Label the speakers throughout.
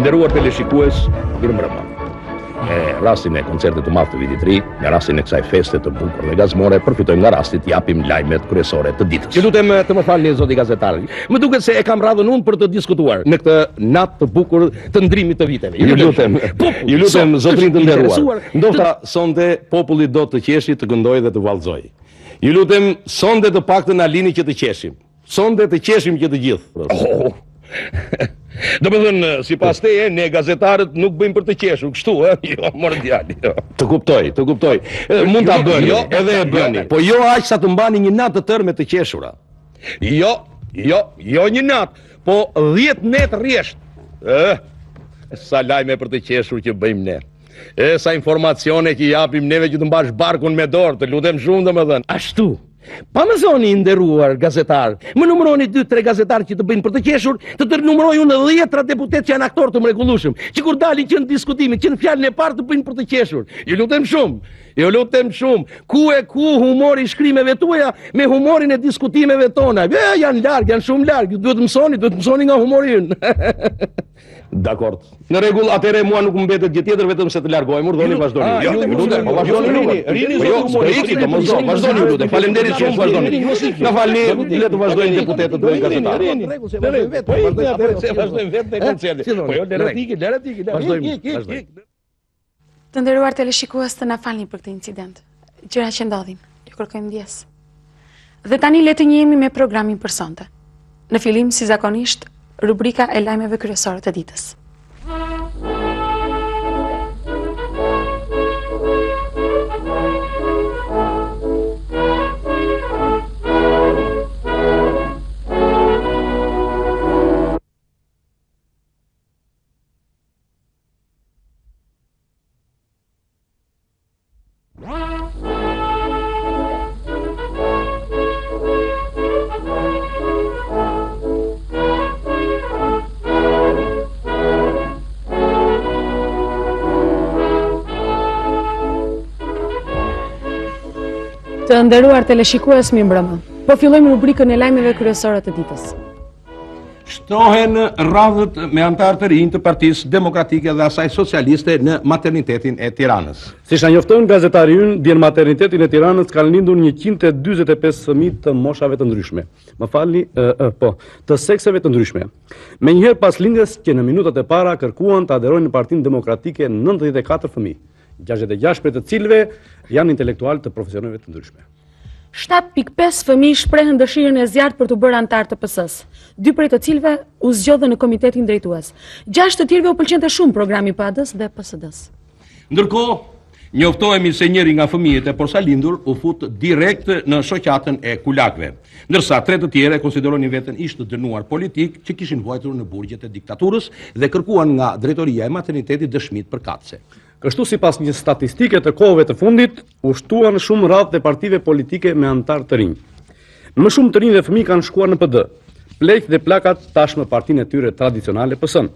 Speaker 1: Të nderuar teleshikues, mirëmbrëma. Rastin e koncertit të madh të vitit ri, në rastin e kësaj feste të bukur dhe gazmore, përfitojmë nga rasti të japim lajmet kryesore të ditës. Ju lutem të më falni zoti gazetar. Më duket se e kam radhën unë për të diskutuar në këtë natë të bukur të ndrimit të viteve. Ju lutem zotrin të nderuar. Ndoshta sonte populli do të qeshi, të gëndojë dhe të vallëzojë. Ju lutem sonte të paktën na lini që të qeshim. Sonte të qeshim që të gjithë. Do më thënë, si pas teje, ne gazetarët nuk bëjmë për të qeshur, kështu, jo, morë djali. Të kuptoj. Mund ta bëni, edhe e bëni. Po jo aq sa të mbani një natë të tërë me të qeshura. Jo një natë, po 10 net rresht. Sa lajme për të qeshur që bëjmë ne. Sa informacione që japim neve që të mbash barkun me dorë, të lutem shumë dhe më thënë. Ashtu. Pa më zoni i nderuar gazetar, më numëroni 2-3 gazetar që të bëjnë për të qeshur, të tërnumëroj unë 10 deputet që janë aktor të mrekullueshëm, që kur dalin që në diskutime, që në fjalën e parë të bëjnë për të qeshur. Ju lutem shumë. Ku humori i shkrimeve tuaja me humorin e diskutimeve tona? Janë shumë larg, duhet mësoni nga humori ynë. Dakord. Në rregull, atëherë mua nuk më mbetet gjë tjetër vetëm se të largohem. Urdhoni, vazhdoni. Vazhdoni, lutem. Faleminderit shumë, vazhdoni. Na falni, le të vazhdojnë deputetët dhe gazetarët. Vazhdojmë vetë te koncerti. Po jo, lere tiki. Vazhdojmë.
Speaker 2: Të nderuar teleshikues, të na falni për këtë incident. Gjëra që ndodhin, ju kërkojmë ndjes. Dhe tani le të njihemi me programin për sonte. Në fillim, si zakonisht, rubrika e lajmeve kryesore të ditës. Të nderuar teleshikues, mirëmbrëma. Po fillojmë rubrikën e lajmeve kryesore të ditës.
Speaker 1: Shtrohen radhët me antarë të rinj të Partisë Demokratike dhe asaj Socialiste në maternitetin e Tiranës.
Speaker 3: Siç na njofton gazetari ynë, dje në maternitetin e Tiranës kanë lindur 145 fëmijë të moshave të ndryshme. Të sekseve të ndryshme. Menjëherë pas lindjes që në minutat e para kërkuan të aderojnë në Partinë Demokratike 94 fëmijë. 66 prej të cilëve janë intelektualë të profesioneve të ndryshme.
Speaker 2: 7.5 fëmijë shprehen dëshirën e zjarrt për të bërë antar të PS-s. 2 prej të cilëve u zgjodhen në komitetin drejtues. 6 të tjerëve u pëlqente shumë programi PAD-s dhe PSD-s.
Speaker 1: Ndërkohë, njoftohemi se njëri nga fëmijët e posalindur u fut direkt në shoqatën e kulakëve, ndërsa 3 të tjerë konsideronin veten ish të dënuar politik që kishin vuajtur në burgjet e diktaturës dhe kërkuan nga drejtoria e maternitetit dëshmitë përkatëse.
Speaker 3: Kështu sipas një statistike të kohëve të fundit, u shtuan shumë radhë dhe partive politike me antar të rinj. Më shumë të rinj dhe fëmijë kanë shkuar në PD. Pleq dhe plakat tashmë partinë e tyre tradicionale PS-n.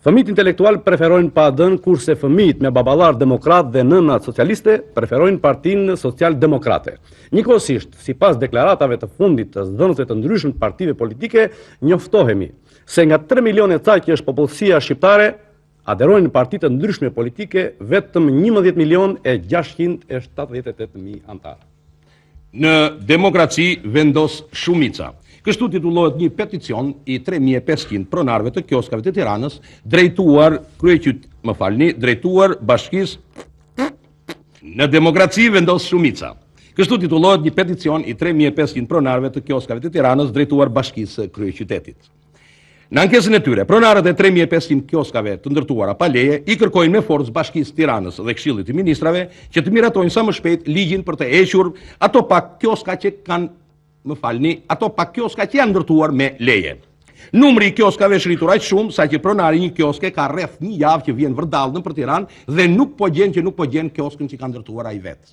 Speaker 3: Fëmijët intelektual preferojnë PAD-n, kurse fëmijët me baballar demokrat dhe nëna socialiste preferojnë Partinë Social-Demokrate. Njëkohësisht, sipas deklaratave të fundit të dhënësve të ndryshëm të partive politike, njoftohemi se nga 3 milionë e ca që është popullsia shqiptare, aderojnë në partitë të ndryshme politike vetëm 11.678.000 antarë.
Speaker 1: Në demokraci vendos shumica. Kështu titullohet një peticion i 3.500 pronarëve të kioskave të Tiranës, drejtuar bashkisë Në demokraci vendos shumica. Kështu titullohet një peticion i 3.500 pronarëve të kioskave të Tiranës, drejtuar bashkisë kryeqytetit. Në ankesën e tyre, pronarët e 3.500 kioskave të ndërtuara pa leje i kërkojnë me forcë Bashkisë Tiranës dhe Këshillit të Ministrave që të miratojnë sa më shpejt ligjin për të hequr ato pak kioska që janë ndërtuar me leje. Numri i kioskave është rritur aq shumë sa që pronari një kioske ka rreth një javë që vjen vërdallën për Tiranë dhe nuk po gjen kioskën që ka ndërtuar ai vetë.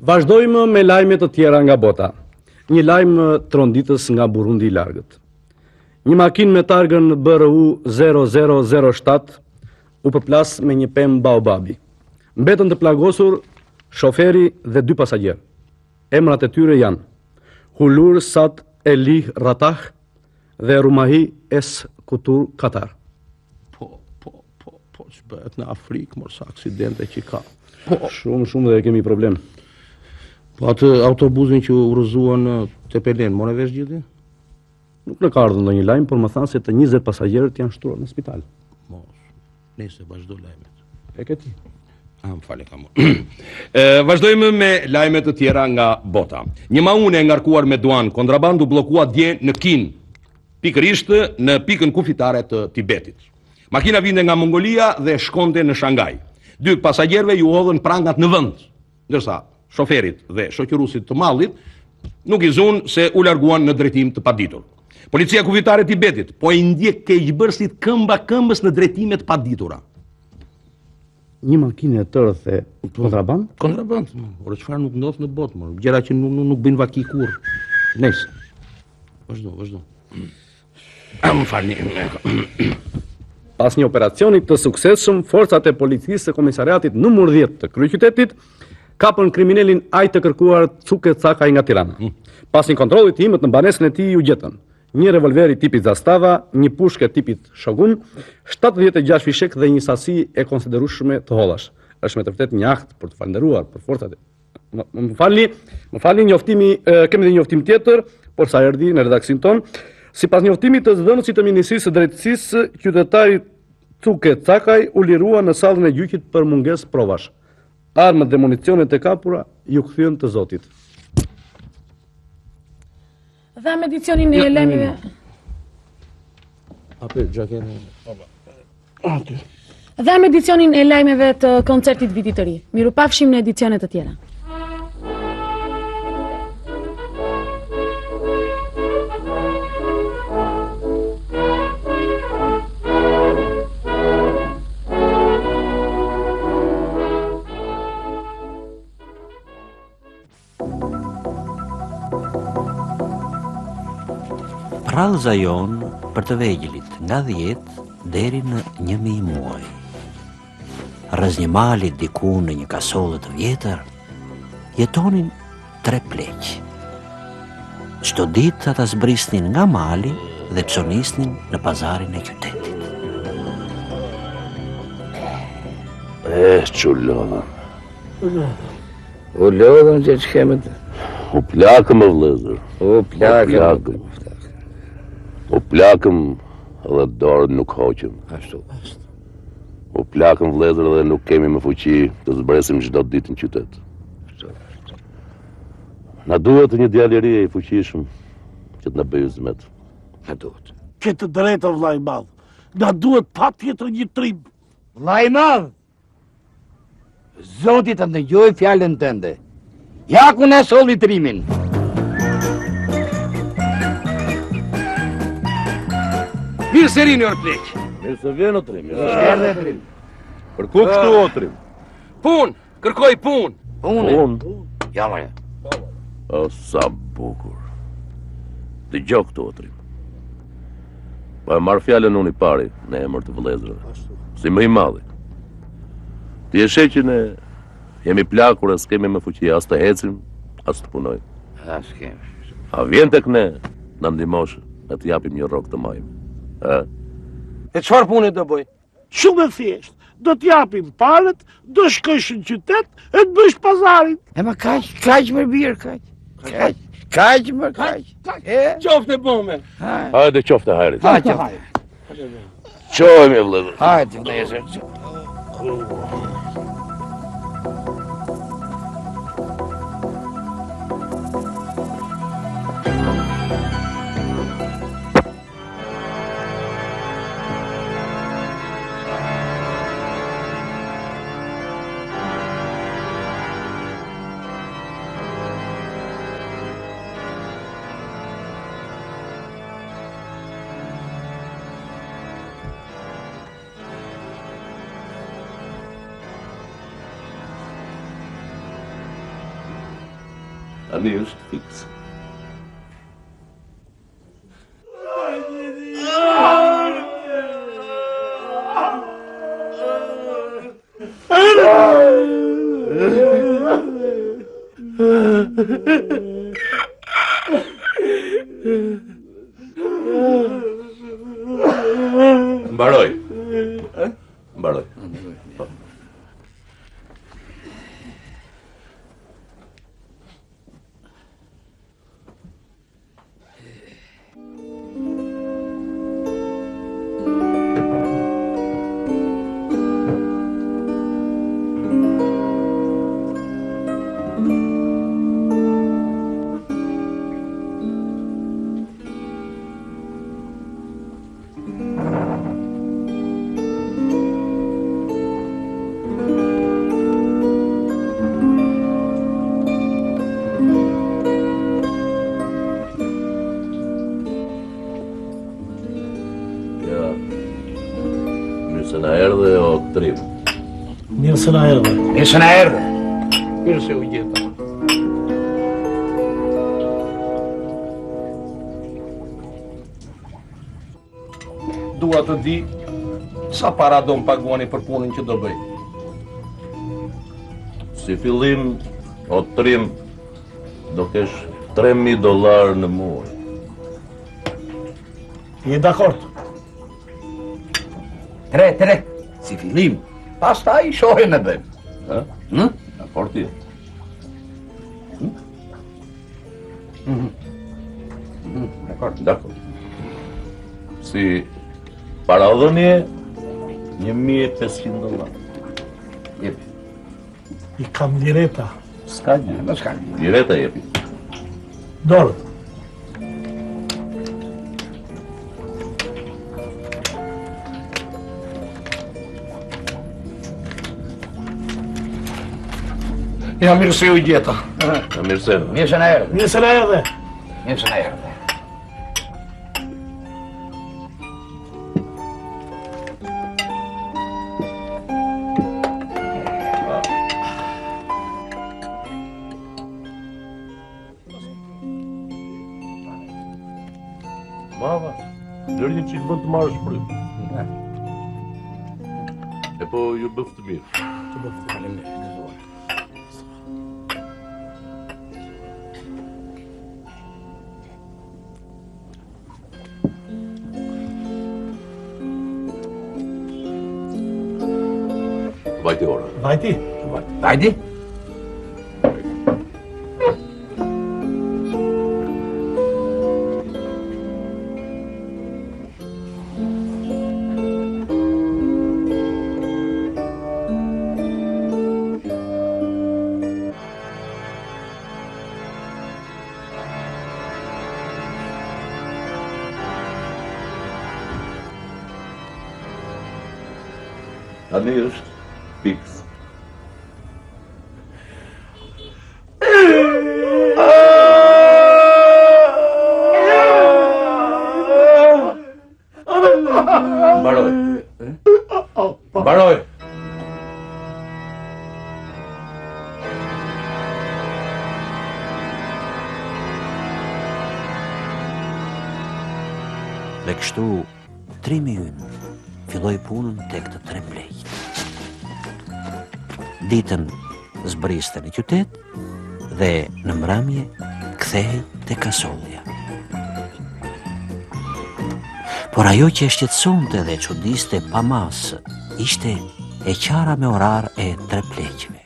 Speaker 3: Vazhdojmë me lajme të tjera nga bota. Një lajm tronditës nga Burundi i largët. Një makinë me targën BRU 0007 u përplas me një pemë baobabi. Mbetën të plagosur shoferi dhe 2 pasagjerë. Emrat e tyre janë Hulur Sat Elih Ratah dhe Rumahi Es Kutur Katar.
Speaker 1: Po që bëhet në Afrikë, mor sa aksidente që ka.
Speaker 3: Shumë dhe kemi problem.
Speaker 1: Po atë autobusin që urëzuan të Pelen, more vesh gjithi?
Speaker 3: Nuk në ka ardhur ndonjë lajm, por më thanë se të 20 pasagerët janë shtruar në spital.
Speaker 1: Mos, nëse vazhdo lajmet.
Speaker 3: E ke ti.
Speaker 1: Më fale kam. Vazhdojmë me lajmet të tjera nga bota. Një maune e ngarkuar me duan kontrabandu bllokua dje në Kin, pikërisht në pikën kufitare të Tibetit. Makina vinte nga Mongolia dhe shkonte në Shangaj. 2 pasagerëve ju hodhën prangat në vend, ndërsa shoferit dhe shoqëruesit të mallit nuk i zun se u larguan në drejtim të paditur. Policia kufitare e Tibetit po i ndjek keqbërësit këmba këmbës në drejtime të paditura.
Speaker 3: Një makinë e tërë the kontraband?
Speaker 1: Kontraband, por çfarë nuk ndodh në botë, mor. Gjëra që nuk bëjnë vaki kurr. Nëse. Vazhdo. Më falni.
Speaker 3: Pas një operacioni të suksesshëm, forcat e policisë së komisariatit numër 10 të kryeqytetit kapën kriminalin aq të kërkuar Cuke Cakaj nga Tirana. Pas një kontrolli të imët në banesën e tij u gjetën një revolver i tipit Zastava, një pushkë tipit Shogun, 76 fishek dhe një sasi e konsiderueshme të hollash. Është me të vërtetë një akt për të falënderuar për forcat e. Më falni njoftimi, kemi dhe njoftim tjetër, por sa erdhi në redaksin ton. Sipas njoftimit të zëdhënësit të Ministrisë së Drejtësisë, qytetari Cuke Cakaj u lirua në sallën e gjyqit për mungesë provash. Armët dhe municionet e kapura ju kthyen të Zotit.
Speaker 2: Dhe me edicionin e lajmeve. Dhe me edicionin e lajmeve të koncertit vitit të ri. Mirupafshim në edicionet të tjera.
Speaker 4: Rallëza jonë për të vegjilit nga 10 deri në 1000 muaj. Rrëz një malit diku në një kasollë të vjetër, jetonin 3 pleq. Çdo ditë ata zbrisnin nga mali dhe psonisnin në pazarin e qytetit.
Speaker 5: Që lodhën.
Speaker 6: U lodhën që kemet?
Speaker 5: U plakëm e vlezër. U plakëm edhe dorët nuk hoqëm.
Speaker 6: Ashtu.
Speaker 5: U plakëm vlezër dhe nuk kemi më fuqi të zbresim çdo ditë në qytet. Na duhet një djalë i ri i fuqishëm që të na bëjë zmet.
Speaker 6: Na duhet.
Speaker 7: Ke të drejtë vllai i madh. Na duhet patjetër një trim.
Speaker 6: Vllai i madh. Zoti të ndëgjoj fjalën tënde. Ja ku ne solli trimin.
Speaker 1: Mirë se rini orë pleq.
Speaker 5: Mirë se vjen o trim.
Speaker 6: Erdhe trim.
Speaker 5: Për ku kështu o trim?
Speaker 1: Pun, kërkoj pun.
Speaker 6: Unë. Ja më.
Speaker 5: O sa bukur. Dëgjoj këtu o trim. Po e marr fjalën unë i pari në emër të vëllezërve. Si më i madhi. Ti e sheh që ne jemi plakur e s'kemi më fuqi as të ecim, as të punojmë.
Speaker 6: As kemi.
Speaker 5: A vjen tek ne, na ndihmosh, ne të japim një rrok të majmë.
Speaker 8: E çfarë pune do bëj?
Speaker 7: Shumë e thjesht. Do t'japim palët, do shkosh në qytet e të bësh pazarin.
Speaker 6: E ma kaq më birë, kaq. Kaq më kaq.
Speaker 8: Qofte bome.
Speaker 5: Hajde qofte hajrit.
Speaker 6: Hajde.
Speaker 5: Çohemi vëllezër.
Speaker 6: Hajde, vëllezër.
Speaker 5: Tani është fiks. Mbaroj. Mbaroj. Se na erdhe o Trim.
Speaker 7: Mirë se na erdhe.
Speaker 8: Mirë se na erdhe.
Speaker 1: Mirë se u gjeta. Dua të di sa para do më paguani për punën që do bëj.
Speaker 5: Si fillim, o Trim, do kesh $3.000 në muaj.
Speaker 7: Je dakord?
Speaker 8: Tre. Si fillim. Pastaj shohim e bëjmë.
Speaker 5: Ha? Dakord ti. Dakord. Si paradhënie, $1.500.
Speaker 8: Jepi.
Speaker 7: I kam direta.
Speaker 5: S'ka gjë.
Speaker 8: Mos ka.
Speaker 5: Direta jepi.
Speaker 7: Dorë.
Speaker 1: Ja mirë se u gjeta.
Speaker 5: Mirë se erdhe.
Speaker 8: Mirë se na erdhe.
Speaker 7: Mirë se na erdhe.
Speaker 8: Mirë se na erdhe.
Speaker 5: Mama, lërë një qikë vënd të marrë shprim. E po ju bëftë mirë. Vajti ora.
Speaker 7: Vajti.
Speaker 8: Vajti?
Speaker 5: Tani është fiks. Mbaroj. Mbaroj.
Speaker 4: Dhe kështu, Trimi ynë filloi punën tek të 3 pleqt. Ditën zbriste në qytet dhe në mramje kthehej te kasollja. Por ajo që e shqetësonte dhe çuditste pa masë ishte e qara me orar e 3 pleqve.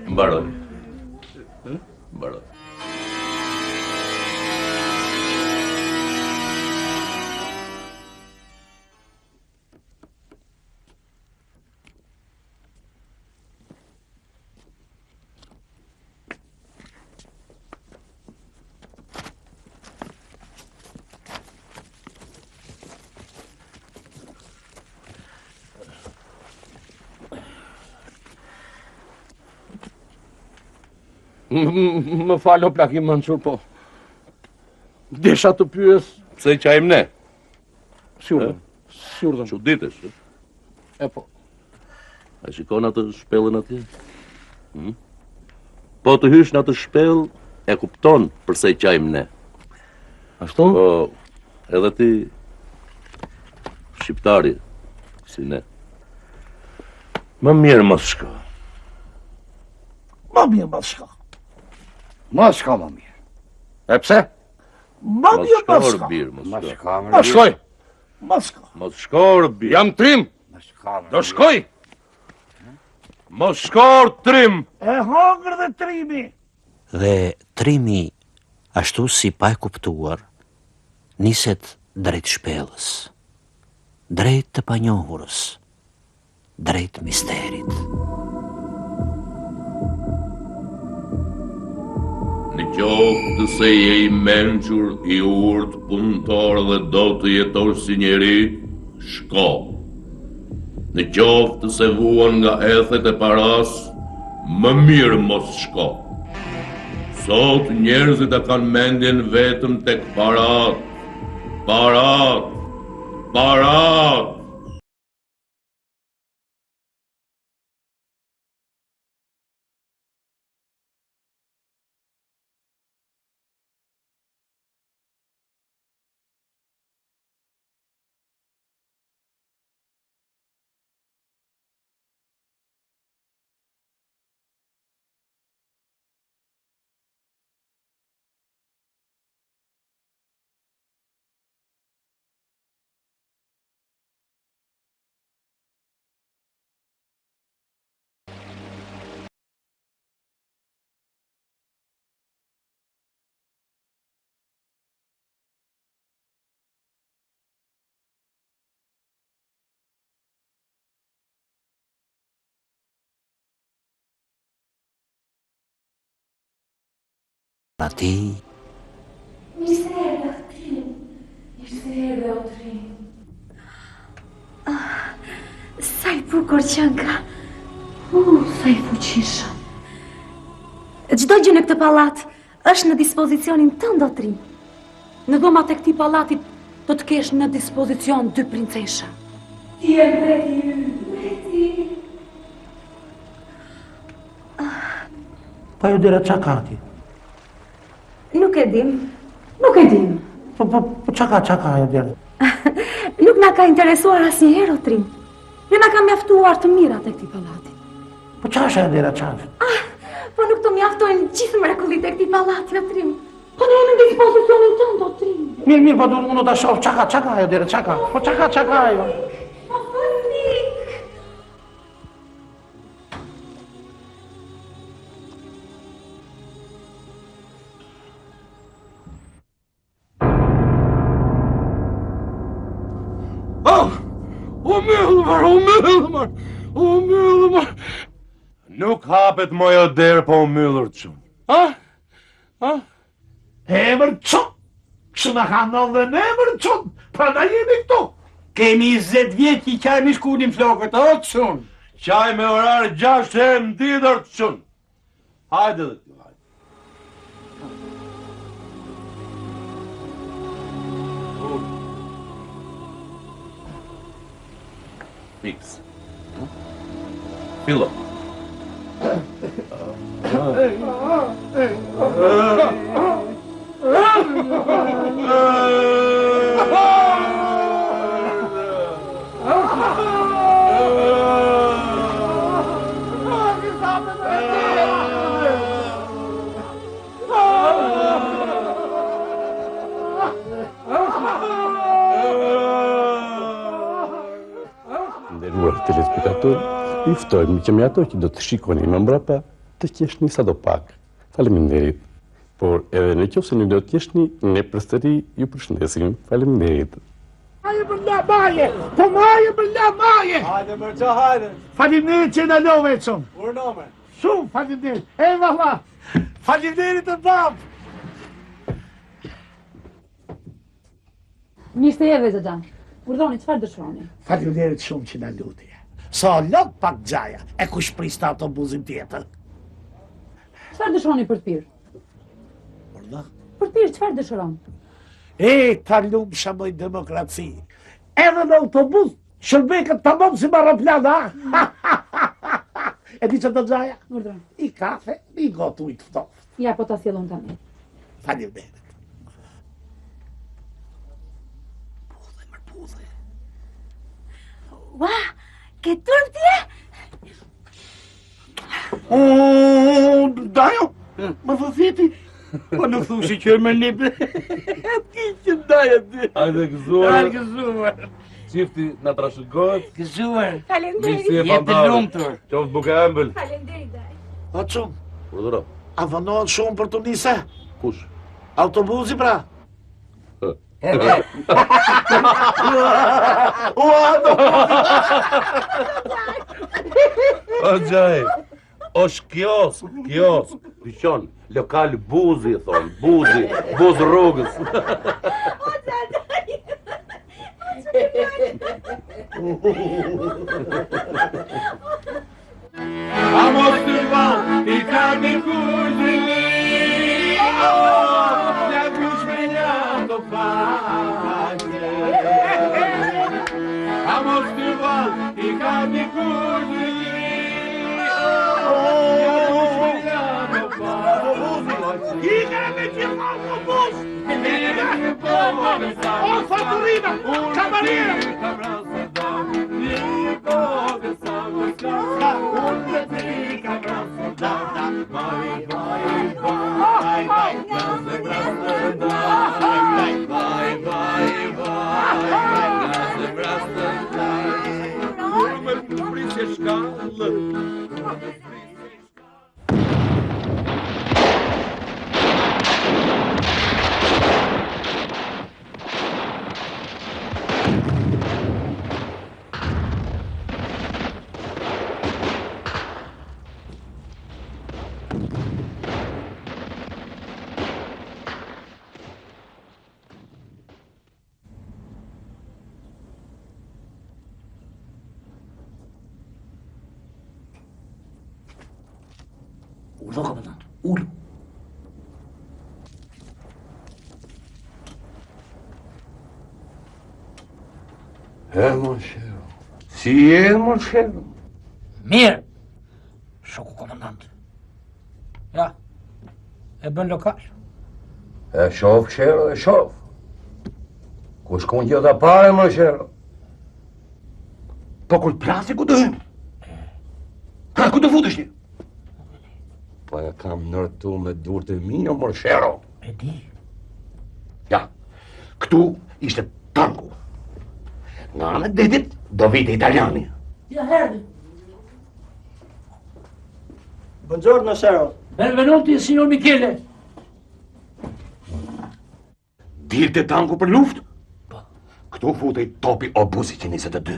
Speaker 5: Mbaroj. Mbaroj.
Speaker 1: Më falo plak i Mansur, po. Desha të pyes
Speaker 5: Pse qajmë ne?
Speaker 1: Shurdhën.
Speaker 5: Çuditesh.
Speaker 1: E po.
Speaker 5: A shikon atë shpellën atje? Po të hysh në atë shpellë, e kupton përse qajmë ne.
Speaker 1: Ashtu?
Speaker 5: Po, edhe ti shqiptari, si ne. Më mirë mos shko.
Speaker 7: Ma mirë mos shko.
Speaker 8: Mos shko më mirë.
Speaker 1: E pse?
Speaker 7: Ma
Speaker 5: Mos
Speaker 7: mirë
Speaker 5: shko
Speaker 7: mos shko.
Speaker 5: Orbir, mos
Speaker 8: Mos
Speaker 5: shko.
Speaker 8: shko më
Speaker 1: Ma shkoj.
Speaker 7: Mos shko.
Speaker 5: Mos shko Orbir.
Speaker 1: Jam Trim.
Speaker 8: Mos shko më
Speaker 1: Do shkoj.
Speaker 5: Mos shko Trim.
Speaker 7: E hongër dhe Trimi.
Speaker 4: Dhe Trimi, ashtu si pa e kuptuar, niset drejt shpellës, drejt të panjohurës, drejt misterit.
Speaker 5: Në qoftë se je i mençur, i urt, punëtor dhe do të jetosh si njeri, shko. Në qoftë se vuan nga ethet e paras, më mirë mos shko. Sot njerëzit e kanë mendjen vetëm tek parat. Parat. Parat.
Speaker 4: Ati,
Speaker 2: Mirë se erdhe, Otrin. Sa i bukur që nga. Sa i fuqishëm. Çdo gjë në këtë pallat është në dispozicionin tënd, Otrin. Në dhomat e këtij pallati do të kesh në dispozicion 2 princesha. Ti je mbreti.
Speaker 6: Pa ju dera qa ka ti?
Speaker 2: Nuk e dim.
Speaker 6: Po qa ka ju dera?
Speaker 2: Nuk na ka interesuar asnjëherë, Otrin. Ne na ka mjaftuar të mirat e këtij pallati.
Speaker 6: Po qa është e dera qa?
Speaker 2: Po nuk të mjaftojnë gjithë mrekullit e këtij pallati, Otrin. Po ne jemi në dispozicionin tënd, Otrin.
Speaker 6: Mirë, po unë ta shoh qa ka ju dera, qa ka? Po qa ka ju?
Speaker 2: Po fënik.
Speaker 5: O myllëmër. Nuk hapet mojo derë po o myllër të shumë.
Speaker 7: Emër qënë, që në hanon dhe në emër qënë, pra na jemi këtu.
Speaker 8: Kemi 20 vjet i qaj mi shkullin flokët, o të shumë.
Speaker 5: Qaj me orarë 6 herë në ditër të shumë. Hajde dhe të hajde. Fix. Fillo.
Speaker 3: Nderuar telespectator, ju ftojmë që me ato që do të shikoni më mbrapa, të qeshni sa do pak. Faleminderit. Por edhe në qoftë se nuk do të qeshni, ne përsëri ju përshëndesim. Faleminderit.
Speaker 7: Hajde për la maje, po maje për la maje.
Speaker 9: Hajde për qa hajde.
Speaker 7: Faleminderit që në love e shumë.
Speaker 9: Urnome.
Speaker 7: Shumë faleminderit. E valla, faleminderit të babë.
Speaker 2: Mirë se erdhe, Xhaxhan. Urdhoni, çfarë dëshironi?
Speaker 7: Faleminderit shumë që na lutje. Sa lot pak gjaja, e kush prista autobusin tjetër.
Speaker 2: Çfarë dëshironi për të pirë? Për të pirë, çfarë dëshiron?
Speaker 7: E, ta lumë shamoj demokraci. Edhe në autobus, shërbekët të mëmë si maroplan, ha? E di që të gjaja?
Speaker 2: Urdhron.
Speaker 7: I kafe, i gotu i të ftoft.
Speaker 2: Ja, po ta sjellun tani.
Speaker 7: Faleminderit. Budhe.
Speaker 2: Ua, ke turp ti?
Speaker 7: O, dajo, më thëthiti. Po nuk thushi qërë me lipe. Ki që dajo ti.
Speaker 5: Hajde gëzuar.
Speaker 7: Hajde gëzuar.
Speaker 5: Qifti na trashëgohet.
Speaker 6: Gëzuar.
Speaker 2: Faleminderit.
Speaker 6: Jetë të lumtur.
Speaker 5: Qoftë buke ëmbël.
Speaker 2: Faleminderit, daj.
Speaker 7: O, qumë,
Speaker 5: Urdhëro.
Speaker 7: a vënohet shumë për të nise?
Speaker 5: Kush?
Speaker 7: Autobusi pra?
Speaker 5: O gjaj, është kiosk, dyqon, lokal buzi, thonë, buz rrugës. Vamos, Silvan, i ka një kuzili.
Speaker 8: Urlo, komandant, urlo.
Speaker 1: Mon cher. Si mon cher.
Speaker 6: Mirë, shoku komandant. Ja, e bën lokal.
Speaker 1: E shof, shero, e shof. Ku shkon gjë da pare, mon cher.
Speaker 8: Po kur plasi ku të hymë? Ha, ku të futesh një?
Speaker 1: Po e kam nërtu me durët e mija, mon shero.
Speaker 6: E di.
Speaker 8: Ja, këtu ishte tanku. Nga anë të detit, do vite italiani.
Speaker 6: Ja, herdi.
Speaker 9: Buongiorno, Shero.
Speaker 6: Benvenuti, signor Michele.
Speaker 8: Dilte tanku për luft? Këtu futej topi obusi që 22.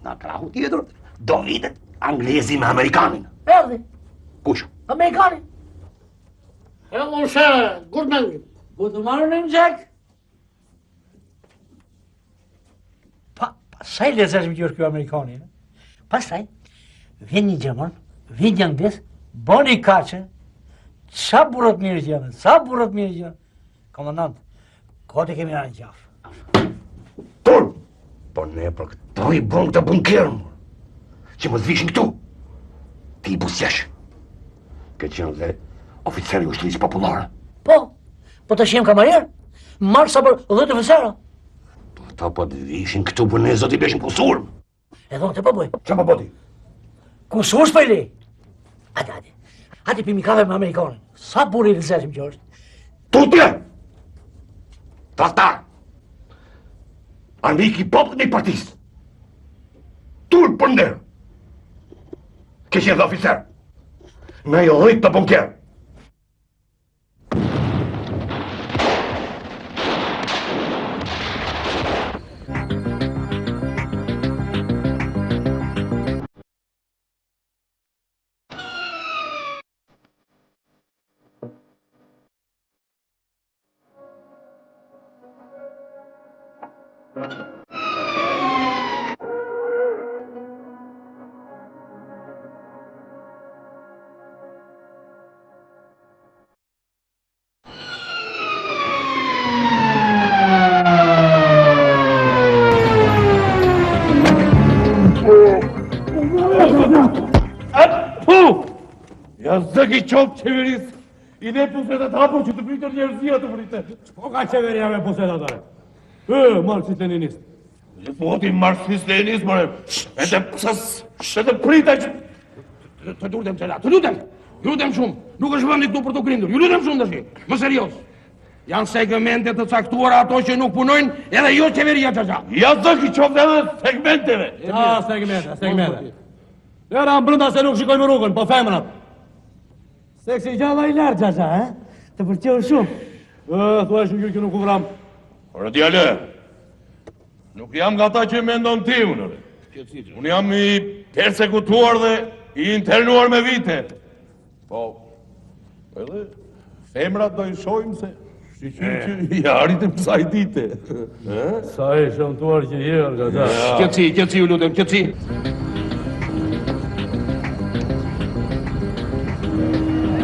Speaker 8: Nga krahu tjetër, do vitet anglezi me amerikanin.
Speaker 6: Erdi.
Speaker 8: Kush?
Speaker 6: Amerikani. Mon cher, good morning. Good morning, Jack. Pastaj lezesh më kjo Amerikani. Pastaj vjen një Gjerman, vjen një Angles, bën i kaçë. Sa burrot mirë që janë, sa burrot mirë që janë. Komandant, kote kemi në gjafë.
Speaker 8: Tur! Po ne për këto i bën këtë bunkerën, që më zvishin këtu. Ti i busjesh. Këtë qenë dhe oficeri ushtrisë popullare.
Speaker 6: Po të shem kamarier, marrë sa për 10 oficera.
Speaker 8: Ta po të vishin këtu për ne zot i beshin kusur.
Speaker 6: E thonë të përbëj.
Speaker 8: Qa po boti?
Speaker 6: Kusur s'po i le. Hadi pimi kafe me Amerikanin. Sa burri i lëzetim që është.
Speaker 8: Tutje! Traktar! Armik i popët një partisë. Tur për ndërë. Këshin dhe oficer. Në i rrit të bunker.
Speaker 7: Ja zëgi qopë qeverisë, i ne pusetat hapur që të pritër njerëzia të pritet.
Speaker 3: Po ka qeveria me pusetat are? Marxist-leninist.
Speaker 7: Voti marxist-leninist, more. Edhe prita që... Të lutem qëla, të lutem shumë. Nuk është vëndi këtu për të grindur, ju lutem shumë dëshi, më serios. Janë segmente të caktuara ato që nuk punojnë edhe jo qeveria qëqa. Ja zëgi qopë edhe segmenteve.
Speaker 3: Ja, segmente. Lera më brënda se nuk shikojmë rrugën, po femrat. Seksi gjalla i lartë qasha, Të përqenë shumë. Thua e shumë që nuk u vram.
Speaker 7: Ora djale, nuk jam nga ta që mendon ti, unëre. Unë jam i persekutuar dhe i internuar me vite. Po, edhe femrat do i shojmë se si që i arritëm sa i dite.
Speaker 3: Sa i shëmtuar që jërë, nga ta.
Speaker 7: Qëtësi, u lutem, qëtësi.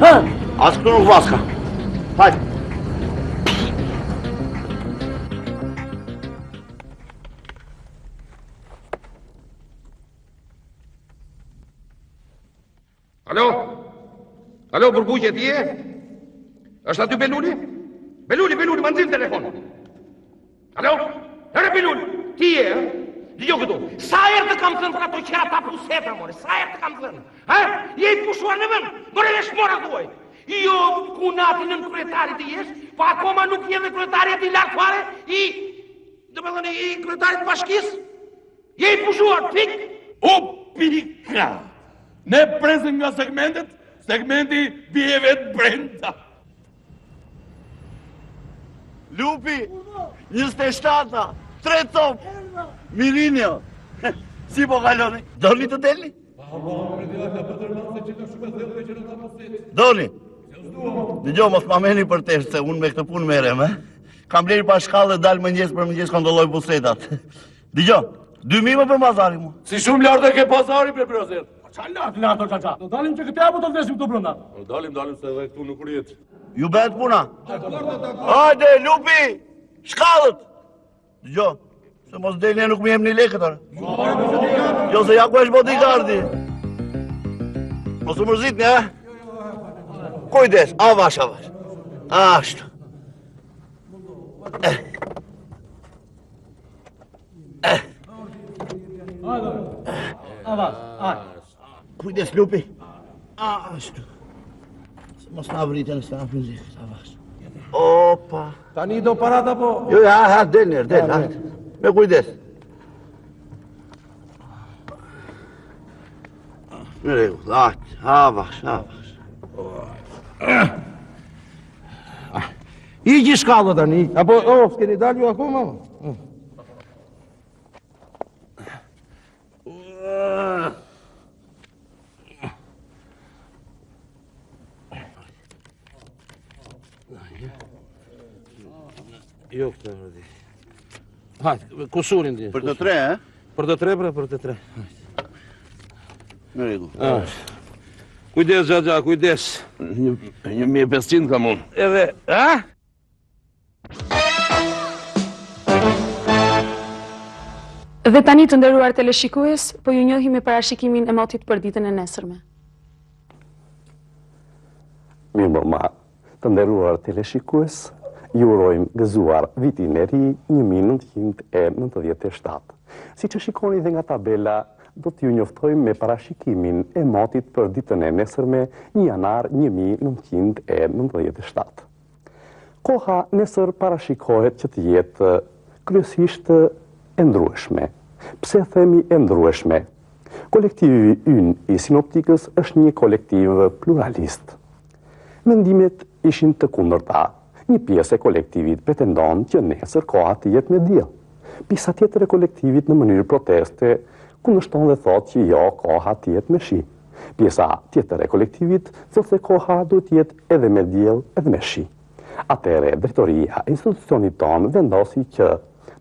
Speaker 8: Asë këtu nuk vaska. Hajde.
Speaker 7: Alo? Alo, burbuqe, ti je? Është aty Beluli? Beluli, më nxirr telefon. Alo? Ere Beluli, ti je, Dgjoj këtu. Sa herë të kam thënë për ato qera ta puseta, more? Sa herë të kam thënë? Ha? Je i pushuar në vend. More vesh mora thuaj. Jo, ku natin në kryetarit i jesh, po akoma nuk je dhe kryetarit i lartë fare, i kryetarit bashkisë. Je i pushuar, pik?
Speaker 10: O, pika! Ne presim nga segmenti bie vetë brenda.
Speaker 11: Lupi, 27-a, 3 top, Mirinjo. Si po kaloni? Doni të delni? Doni? Dëgjoj, mos ma meni për tesh, se unë me këtë punë merrem, Kam bleri pa shkallë dhe dalë mëngjes për mëngjes kontrolloj busetat. Dëgjoj, 2000 më për bazari mu.
Speaker 10: Si shumë lartë e ke pazari, bre brozet.
Speaker 3: Qa lartë, qa. Do dalim që këte apo do të vdesim këtu brënda?
Speaker 10: Dalim, se edhe këtu nuk rritë.
Speaker 11: Ju bëhet puna? Hajde, Lupi, shkallët! Dëgjoj, se mos delni nuk mi jem një lekët, Jo, se ja ku është bodyguardi. Mos u mërzitni, Kujdes, avash. Ashtu. Kujdes, Lupi. Ashtu. Mos na vritën se na fyzik, avash. Opa.
Speaker 7: Tani do parata po?
Speaker 11: Jo, delni, hajde. Me kujdes. Në rregull, avash.
Speaker 7: Iqi shkallë tani, apo, s'keni dalë ju akoma? Jo, këtë e rëdi. Hajtë, kusurin ti.
Speaker 11: Për të 3,
Speaker 7: Për të 3, për të 3.
Speaker 11: Në rregull.
Speaker 7: Kujdes, Gjaxha, kujdes.
Speaker 5: 1500 kam unë.
Speaker 7: Edhe,
Speaker 2: Dhe tani të nderuar teleshikues, po ju njohim me parashikimin e motit për ditën e nesërme.
Speaker 12: Mirëmbrëma, të nderuar teleshikues, ju urojmë gëzuar vitin e ri 1997. Si që shikoni dhe nga tabela, do t'ju njoftojmë me parashikimin e motit për ditën e nesërme 1 janar 1997. Koha nesër parashikohet që të jetë kryesisht e ndrueshme. Pse themi e ndrueshme? Kolektivi ynë i sinoptikës është një kolektiv pluralist. Mendimet ishin të kundërta. Një pjesë e kolektivit pretendon që nesër koha të jetë me diell. Pjesa tjetër e kolektivit në mënyrë proteste kundërshton dhe thotë që jo, koha të jetë me shi. Pjesa tjetër e kolektivit thotë se koha duhet të jetë edhe me diell, edhe me shi. Atëherë drejtoria e institucionit tonë vendosi që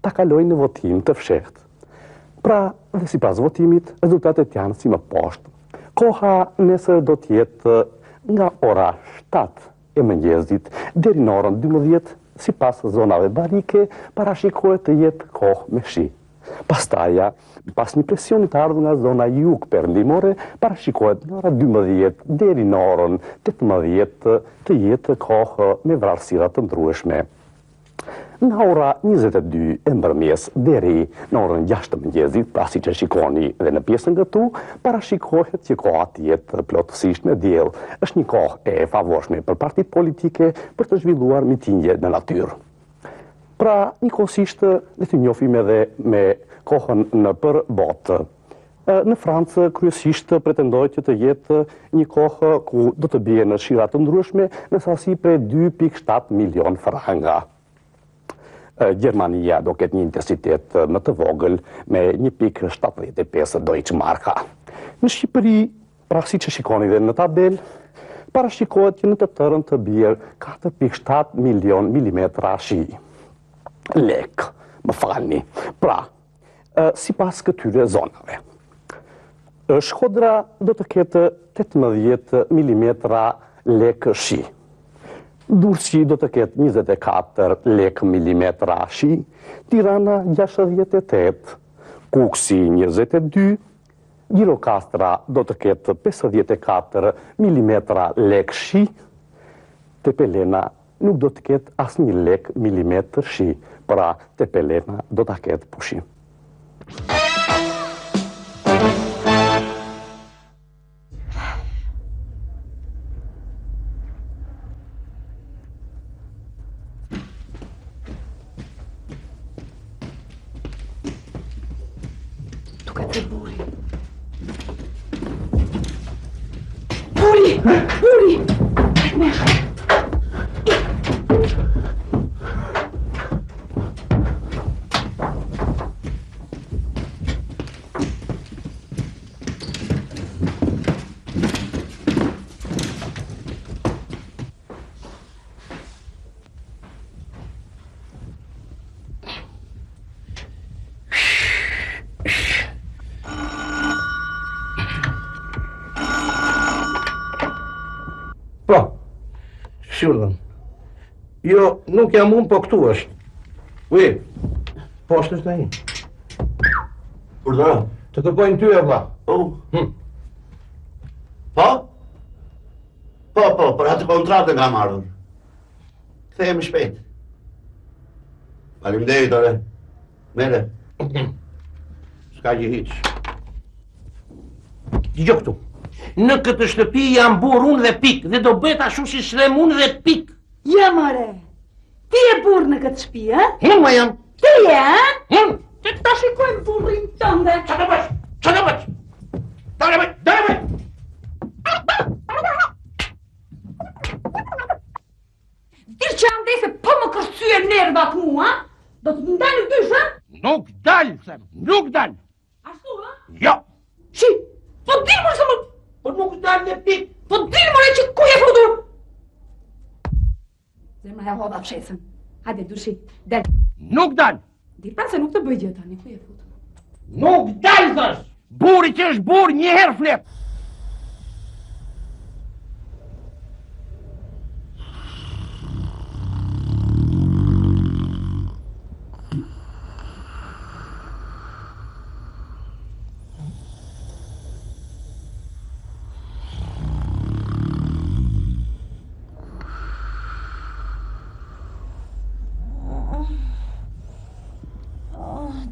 Speaker 12: ta kalojnë në votim të fshehtë. Pra, dhe sipas votimit, rezultatet janë si më poshtë. Koha nesër do të jetë nga ora 7 e mëngjesit deri në orën 12, sipas zonave barike, parashikohet të jetë kohë me shi. Pastaja, pas një presioni të ardhur nga zona jug perëndimore, parashikohet nga ora 12 deri në orën 18 të jetë kohë me vranësira të ndrueshme. Nga ora 22 e mbrëmjes deri në orën 6 të mëngjesit, pra si që shikoni dhe në pjesën këtu, parashikohet që koha të jetë plotësisht me diell. Është një kohë e favorshme për partitë politike për të zhvilluar mitingje në natyrë. Pra, njëkohësisht le të njohim edhe me kohën në për botë. Në Francë kryesisht pretendohet që të jetë një kohë ku do të bie në shira të ndryshme në sasi prej 2.7 milion franga. Gjermania do ketë një intensitet më të vogël me 1.75 Deutsche Marka. Në Shqipëri, pra si që shikoni dhe në tabel, parashikohet që në të tërën të bjerë 4.7 milion milimetra shi. Lek, më falni. Pra, si pas këtyre zonave. Shkodra do të ketë 18 milimetra lek shi. Durrësi do të ketë 24 lek milimetra shi, Tirana 68, Kuksi 22, Gjirokastra do të ketë 54 mm lek shi, tepelena nuk do të ketë asnjë lek milimetër shi, pra tepelena do ta ketë pushim.
Speaker 2: Buri!
Speaker 1: Shurdhën. Jo, nuk jam unë, po këtu është. Ui, po është ai.
Speaker 11: Urdhëro.
Speaker 1: Të kërkojnë ty, e vlla.
Speaker 11: Po? Po, për atë kontratën kam ardhur. Kthehemi shpejt. Faleminderit, ore. Mere.
Speaker 1: S'ka gjë hiç. Dgjoj këtu. Në këtë shtëpi jam burr unë dhe pik, dhe do bëhet ashtu si shlem unë dhe pik.
Speaker 13: Ja, more. Ti je burr në këtë shtëpi, a?
Speaker 1: Unë ma jam.
Speaker 13: Ti je, a? Të ta shikojmë burrin tënde.
Speaker 1: Qa të bësh? Qa të bësh? Dale bëj!
Speaker 13: Ti që andese po më kërcye nervat mua, do të më ndalë dysh, a?
Speaker 1: Nuk dal, them, nuk dal.
Speaker 13: Ashtu, a?
Speaker 1: Jo.
Speaker 13: Shi, po dilë mërë se më...
Speaker 1: Po nuk dal dhe pik.
Speaker 13: Po dilë mërë që ku je futur? Zemra e hodha fshesën. Hajde, dushi, del.
Speaker 1: Nuk dal.
Speaker 13: Dil pra se nuk të bëj gjë tani, ku je futur?
Speaker 1: Nuk dal, thash. Burri që është burr një herë flet.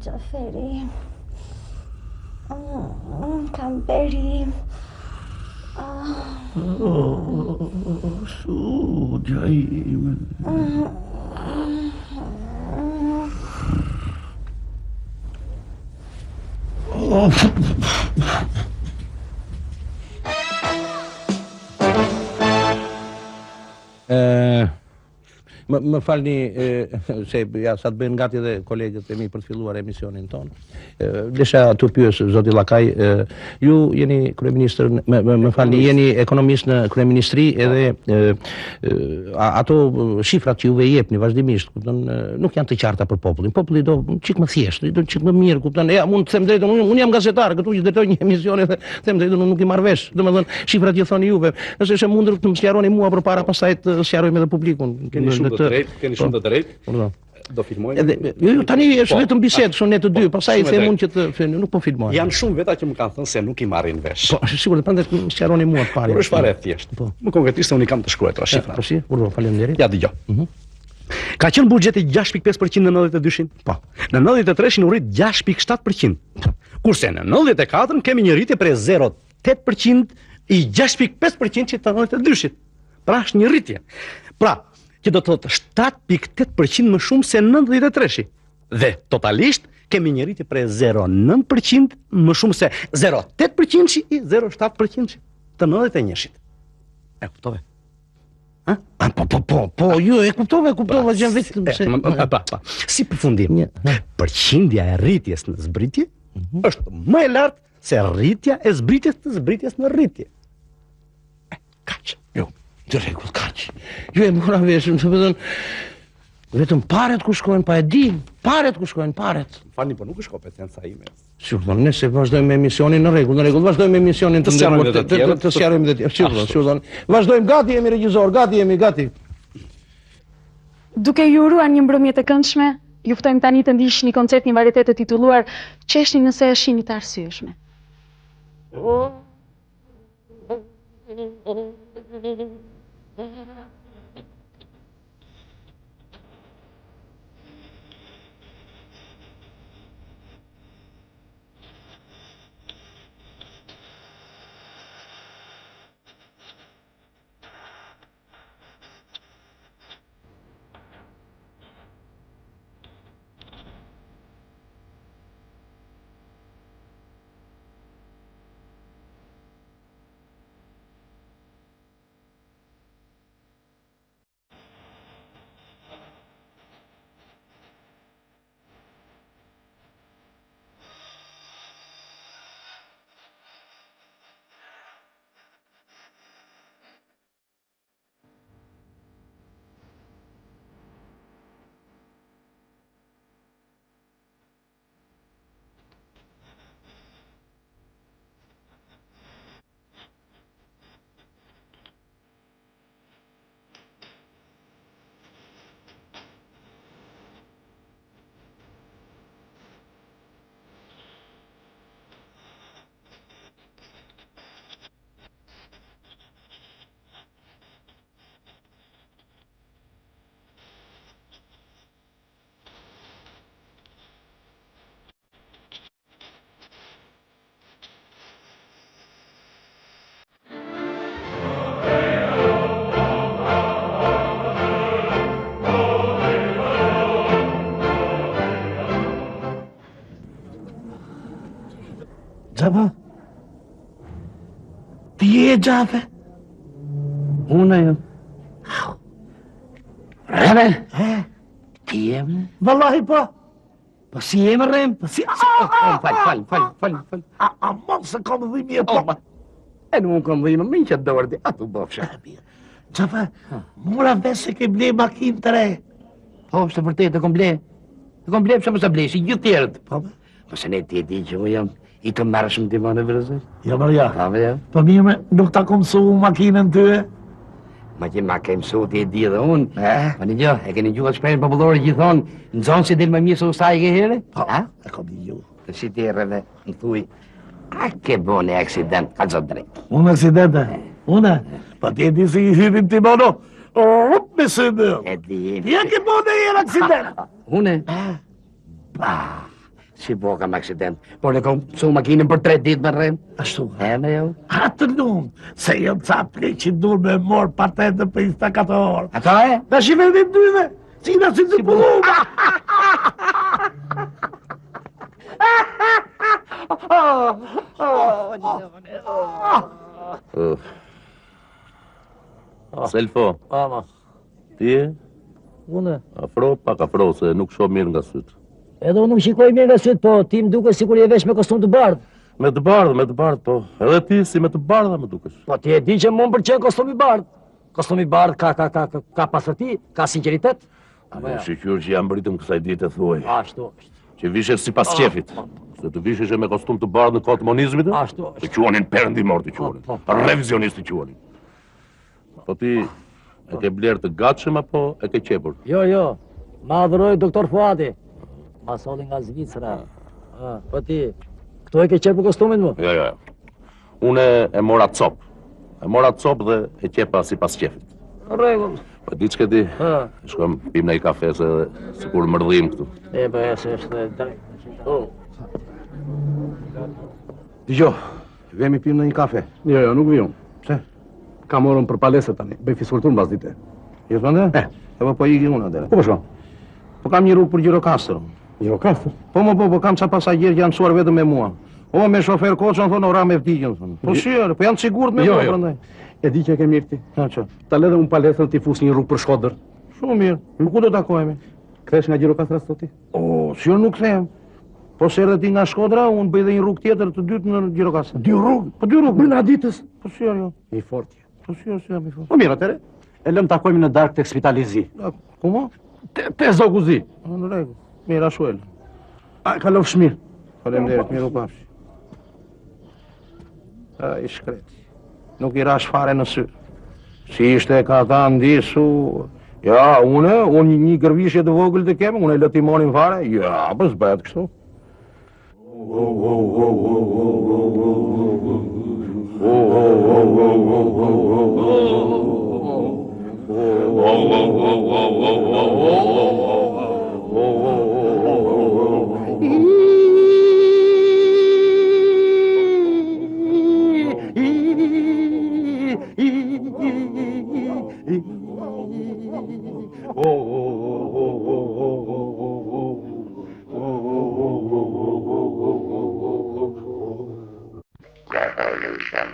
Speaker 14: Gjaferi, Kamperi,
Speaker 11: Sudja ime.
Speaker 1: Më falni se ja sa të bëjnë gati dhe kolegët e mi për të filluar emisionin tonë. Desha të pyes zoti Llakaj, ju jeni kryeministër, më falni, jeni ekonomist në kryeministri edhe ato shifrat që juve i jepni vazhdimisht, kupton, nuk janë të qarta për popullin. Populli do çik më thjesht, do çik më mirë, kupton. Ja, mund të them drejtën, unë jam gazetar, këtu që drejtoj një emision dhe them drejtën, unë nuk i marr vesh. Domethënë, shifrat që thoni juve, nëse është e mundur të më sqaroni mua përpara pastaj të sqarojmë edhe publikun.
Speaker 3: Keni shumë të drejtë. Do filmojnë.
Speaker 1: Jo, tani është vetëm bisedë, shumë ne të dy, pastaj them unë që të nuk po filmojnë.
Speaker 3: Janë shumë veta që më kanë thënë se nuk i marrin vesh.
Speaker 1: Po, sigurisht, prandaj më sqaroni mua të parë.
Speaker 3: Është fare e thjeshtë. Po. Më konkretisht unë kam të shkruar këto shifra.
Speaker 1: Po si? Urdhë, faleminderit.
Speaker 3: Ja dëgjoj. Ka qenë buxheti 6.5% në 92-shin? Po. Në 93-shin u rrit 6.7%. Kurse në 94-ën kemi një rritje prej 0.8% i 6.5% të 92-shit. Pra është një rritje. Pra, që do të thotë 7.8% më shumë se 93-shi. Dhe totalisht kemi një rritje prej 0.9% më shumë se 0.8% i 0.7% të 91-shit. E kuptove?
Speaker 1: Po, ju e kuptova gjën vetëm se...
Speaker 3: Si përfundim, përqindja e rritjes në zbritje është më e lartë se rritja e zbritjes në rritje. Kaq.
Speaker 1: Jo. Të rregull, kaq. Ju e mora vesh, vetëm paret ku shkojnë, pa e di, paret ku shkojnë, paret.
Speaker 3: Falni, po nuk është kompetenca ime.
Speaker 1: Sigurisht, nëse vazhdojmë me emisionin në rregull, vazhdojmë me emisionin të sqarojmë edhe të tjerë. Sigurisht, vazhdojmë, gati jemi regjisor, gati.
Speaker 2: Duke ju uruar një mbrëmje të këndshme, ju ftojmë tani të ndiqni koncertin varietet të titulluar Qeshni nëse e shihni të arsyeshme.
Speaker 11: Gjaba? Ti je Gjabe?
Speaker 8: Unë e jam.
Speaker 11: Reme? Ti jem? Vallahi po.
Speaker 8: Po si jem rem?
Speaker 11: Po si...
Speaker 8: Fal.
Speaker 11: A mos se kam dhimi e po.
Speaker 8: E nuk kam dhimi, më që dorë di, atu bofsha.
Speaker 11: Gjaba, mura vese ke ble makinë të re.
Speaker 8: Po, është vërtet, e kom ble. E kom ble, pëse më sa ble, si gjithë tjerët.
Speaker 11: Po,
Speaker 8: po se ne ti e di që u jam i të mërshëm të më në vërëzër.
Speaker 11: Ja, Maria.
Speaker 8: Ha, ja.
Speaker 11: Po mirë, nuk ta kom mësu makinën të e?
Speaker 8: Ma që ma ke mësu ti e di edhe unë. Ma një gjë, e keni gjuhat shprejnë popullore gjithon, në zonë si dilë më mirë se ustaj ke here?
Speaker 11: Po, e kom një gjuhë.
Speaker 8: Të si ti rrëve, më thuj, a ke bo një aksident, ka zot drejt.
Speaker 11: Unë aksidente? Une? Pa ti e di si i hyrin ti mono? Rup me së në.
Speaker 8: E di.
Speaker 11: Ja ke bo në jërë aksident?
Speaker 8: Une? Pa, si bo kam aksident. Por ne kom su makinën për 3 ditë me rrem.
Speaker 11: Ashtu?
Speaker 8: E me jo.
Speaker 11: Ha të lumë, se jënë ca pleqin dur me morë patentë për 24 orë.
Speaker 8: Ato e?
Speaker 11: Da shi vendim dyve, si në si të pullume.
Speaker 5: Selfo, ti e?
Speaker 15: Unë?
Speaker 5: Afro, pak afro, se nuk shoh mirë nga sytë.
Speaker 15: Edhe unë nuk shikoj mirë nga sytë, po ti më duke sikur je vesh me kostum të bardhë.
Speaker 5: Me të bardhë, po. Edhe ti si me të bardha më dukesh.
Speaker 15: Po ti e di që më pëlqen kostumi i bardhë. Kostumi i bardhë ka pasërti, ka sinqeritet.
Speaker 5: Më shiqyr që jam britëm kësaj dite thuaj.
Speaker 15: Ashtu është.
Speaker 5: Që vishesh si pas qefit. Se të vishesh me kostum të bardhë në kohë të monizmit?
Speaker 15: Ashtu është.
Speaker 5: Të quanin perëndimor të quanin. Revizionist të quanin. Po ti e ke blerë të gatshëm apo e ke qepur?
Speaker 15: Jo. Ma adhëroj doktor Fuadi. Ma soli nga Zvicra. Po ti, këto e ke qepur kostumin mu?
Speaker 5: Jo. Une e mora cop. E mora cop dhe e qepa si pas qefit.
Speaker 15: Regull.
Speaker 5: Po di që di, shkëm pim në i kafe se sikur mërdhim këtu.
Speaker 15: E, po e se është drejt.
Speaker 8: Digjo, vemi pim në një kafe.
Speaker 3: Jo, nuk vijom.
Speaker 8: Pse?
Speaker 3: Ka morën për palesë tani, bëj fiskultur mbas dite.
Speaker 8: Jo s'mande? Po igi unë adere.
Speaker 3: Po shko?
Speaker 8: Po kam një rrugë për Gjirokastër.
Speaker 3: Gjirokastër?
Speaker 8: Po kam ca pasagjerë që janë mësuar vetëm me mua. O me shofer koçën thonë ora me vdikjen thonë. Po shire, po janë të sigurt me mua prandaj.
Speaker 3: E di që e ke mirë ti.
Speaker 8: Ha ço.
Speaker 3: Ta lë dhe unë palesën ti fus një rrugë për Shkodër.
Speaker 8: Shumë mirë. Ku do takohemi?
Speaker 3: Kthesh nga Gjirokastra sot ti?
Speaker 8: O, si nuk them. Po se erdhe ti nga Shkodra, unë bëj dhe një rrugë tjetër të dytë në Gjirokastër. 2 rrugë? Po 2 rrugë.
Speaker 3: Brenda ditës.
Speaker 8: Po si jo.
Speaker 3: I fortë.
Speaker 8: Po si jam i fortë.
Speaker 3: Po mirë atëre. E lëm takojmë në darkë tek Spitalizi.
Speaker 8: Ku mo?
Speaker 3: Te Zoguzi.
Speaker 8: Në rregull. Mirë ashuel.
Speaker 3: A kalofsh mirë.
Speaker 8: Faleminderit, mirë u pafshi. I shkreti. Nuk i rash fare në sy. Si ishte ka ta ndisu... Ja, unë një gërvishje të vogël të kemë, unë e lë timonin fare. Ja, po s'bëhet kështu. Revolution.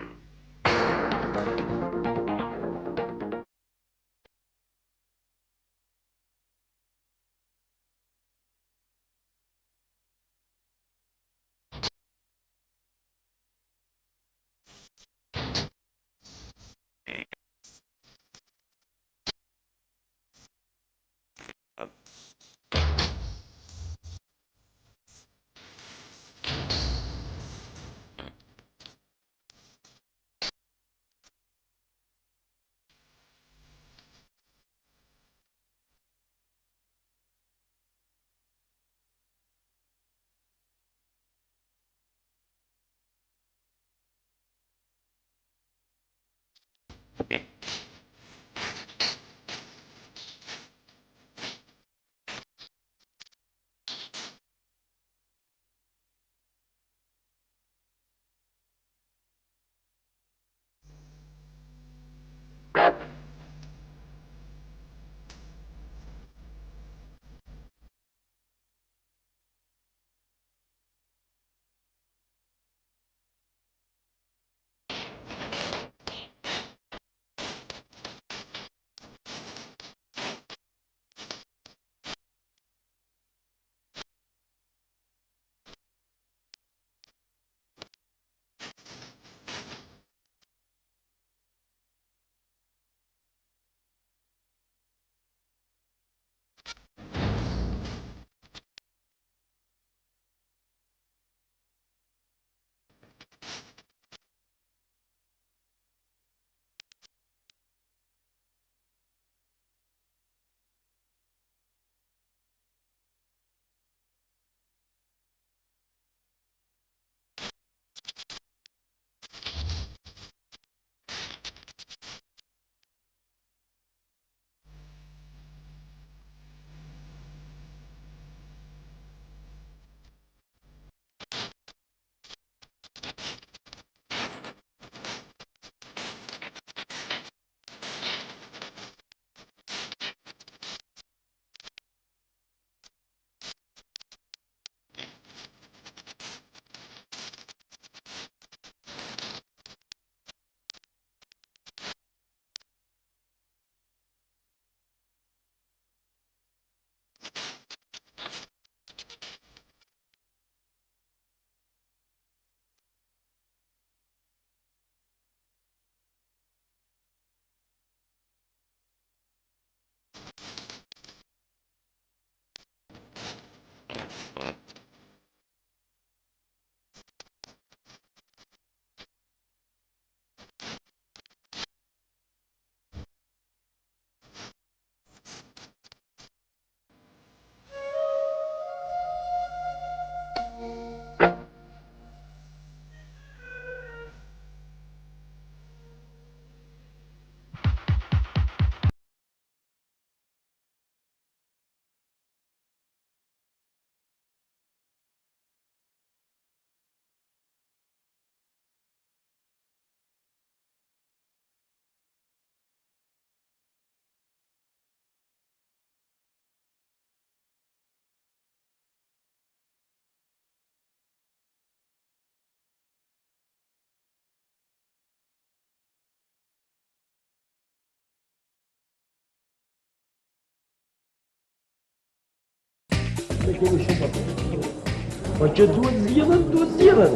Speaker 15: Po që duhet zgjedhën.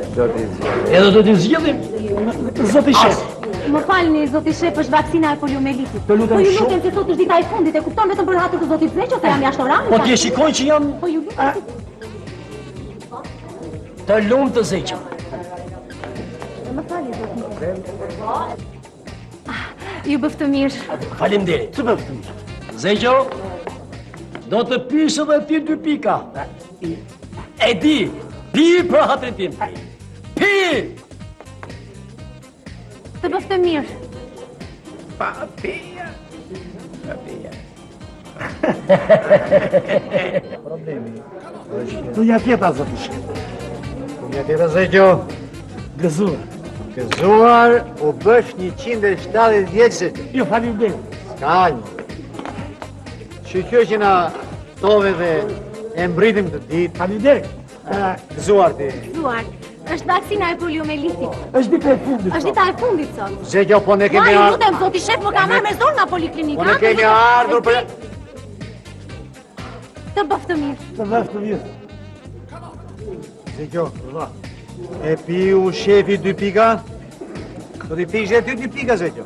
Speaker 15: Edhe do t'i zgjedhim zoti shef.
Speaker 13: Më falni, zoti shef, është vaksina e poliomelitit.
Speaker 15: Të lutem
Speaker 13: Po ju
Speaker 15: shumë.
Speaker 13: lutem se sot është dita e fundit, e kupton vetëm për hatër të zotit Zeqo, se jam jashtë oramit.
Speaker 15: Po t'je shikoj që jam
Speaker 13: Po ju lutem.
Speaker 15: të lumë të Zeqo.
Speaker 13: Më falni, zoti. Ju bëftë të mirë.
Speaker 15: Faleminderit. Të bëftë të mirë. Zeqo, do të pyesë edhe ti 2 pika. E di, pi për hatrin tim. Pi!
Speaker 13: Të bëftë të mirë.
Speaker 15: Papia. Problemi.
Speaker 6: Dunja tjeta, zoti shef. Dunja tjeta, Zeqo.
Speaker 15: Gëzuar.
Speaker 6: Gëzuar u bësh 170 vjeç.
Speaker 15: Jo, faleminderit.
Speaker 6: Ka një. Që kjo që na tove dhe e mbritim të ditë.
Speaker 15: Faleminderit.
Speaker 6: Gëzuar ti.
Speaker 13: Gëzuar. Është vaksina e poliomelitit.
Speaker 6: Është dita e fundit.
Speaker 13: Është dita e fundit sot.
Speaker 11: Zgjo, po ne kemi
Speaker 13: ardhur. Lutem, zoti shef, më ka marrë me zonë nga poliklinika.
Speaker 11: Po ne kemi ardhur për
Speaker 13: Të bëftë të mirë.
Speaker 6: Të bëftë të mirë. Zgjo, e piu shefi 2 pika? Do t'i pishe ty 2 pika, Zgjo.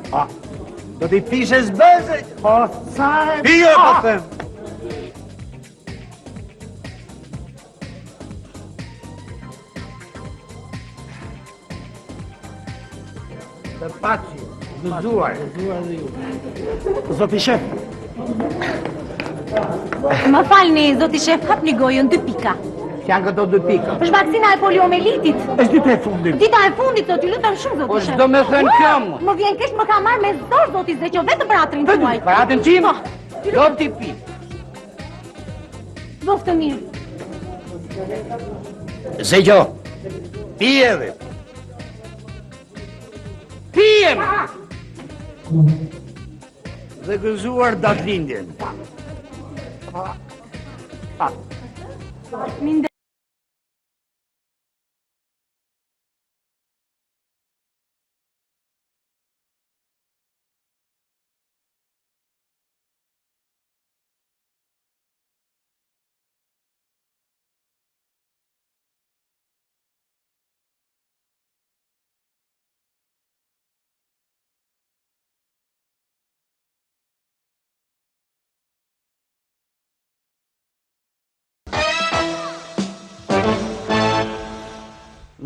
Speaker 6: Do t'i pishe zbëze. Po, sa e... Pio, po them. Të paci, gëzuar. Zoti shef.
Speaker 13: Më falni, zoti shef, hapni gojën 2 pika.
Speaker 6: Janë këto 2 pika.
Speaker 13: Është vaksina e poliomelitit.
Speaker 6: Është dita e fundit.
Speaker 13: Dita e fundit, zoti, lutem shumë, zoti shef.
Speaker 11: Po çdo më thën kam.
Speaker 13: Më vjen keq, më ka marrë me zor, zoti Zeqo, vetëm për atrin tuaj.
Speaker 11: Për atrin tim? Do t'i pi.
Speaker 13: Bëftë të mirë.
Speaker 11: Zeqo, pi edhe. Pijem! Dhe gëzuar datëlindjen.
Speaker 13: Minde.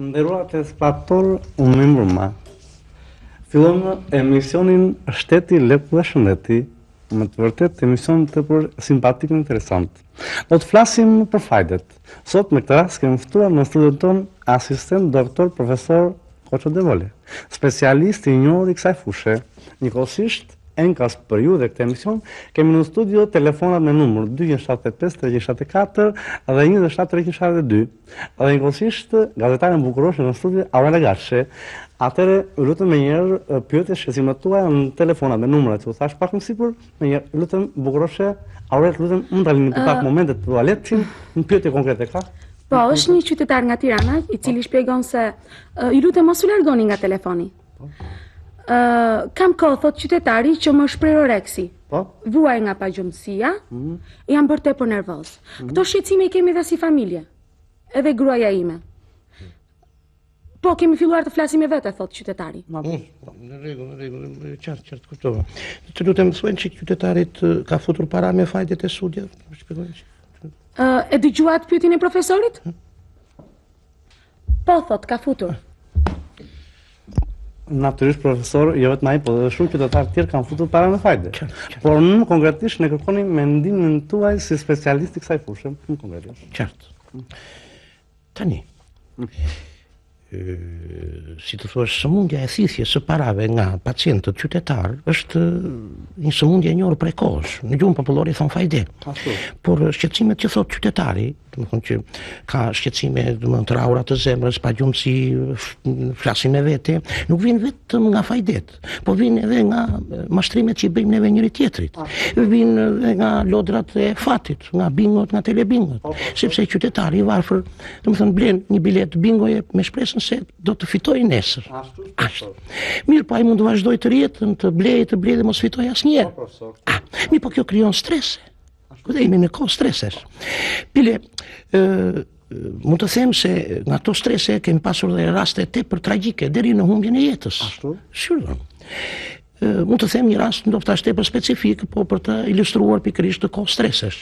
Speaker 12: Nderuar telespaktor, unë më mbrëma. Fillon emisionin Shteti Leku dhe Shëndeti, me të vërtet emision të për simpatik në interesant. Do të flasim për fajdet. Sot me këtë rast kemi ftuar në studion ton asistent doktor profesor Koço Devole, specialist I njohur I kësaj fushë. Njëkohësisht enkas për ju dhe këtë emision, kemi në studio telefonat me numër 275-374 dhe 173-372. Dhe njëkohësisht gazetaren bukuroshe në studio Aurela Gatshe. Atëre, lutem me njerë pyetje shqecimet tuaja në telefonat me numërat që u thash pak më sipër, me njerë lutem bukuroshe, Aurel, lutem mund ta limiti pak momentet tualetin, në pyetje konkrete ka?
Speaker 2: Po, është një qytetar nga Tirana, I cili shpjegon se ju lutem mos u largoni nga telefoni. Kam kohë, thot qytetari, që më shpreh oreksi. Vuaj nga pagjumësia, jam bërë tepër nervoz. Këto shqetësime I kemi dhe si familje, edhe gruaja ime. Po, kemi filluar të flasim e vete, thot qytetari.
Speaker 1: Në rregull, qartë, kuptova. Të lutem mësojnë që qytetarit ka futur para me fajdet e sudja?
Speaker 2: E dëgjuat pyetjen e profesorit? Po, thot, ka futur.
Speaker 12: Natyrisht, profesor, jo vetëm ai, po edhe shumë qytetarë tjerë kanë futur para me fajde. Por në konkretisht ne kërkoni mendimin tuaj si specialist I kësaj fushë, në konkretisht.
Speaker 1: Qartë. Tani, si të thuash, sëmundja e thithjes së parave nga pacientët qytetar është një sëmundje e njohur prekosh. Në gjuhën popullore I thon fajde. Por shqetësimet që thot qytetari, domethënë që ka shqetësime të rraura të zemrës, pagjumësi, flasim me vete, nuk vijnë vetëm nga fajdet, po vijnë edhe nga mashtrimet që I bëjmë neve njëri tjetrit. Vijnë edhe nga lodrat e fatit, nga bingot, nga telebingot. Sepse qytetari I varfër, domethënë blen një bilet bingoje me shpresën se do të fitoj nesër. Ashtu. Mirë, po ai mund të vazhdoj të rjetën, të blej dhe mos fitoj asnjëherë. Mirë, po kjo krijon strese. Këtë jemi në kohë stresesh. Pile, mund të them se nga ato strese kemi pasur dhe raste tepër tragjike deri në humbjen e jetës. Ashtu? Sigurisht. Mund të them një rast ndoshta tepër specifik, po për të ilustruar pikërisht të kohë stresesh.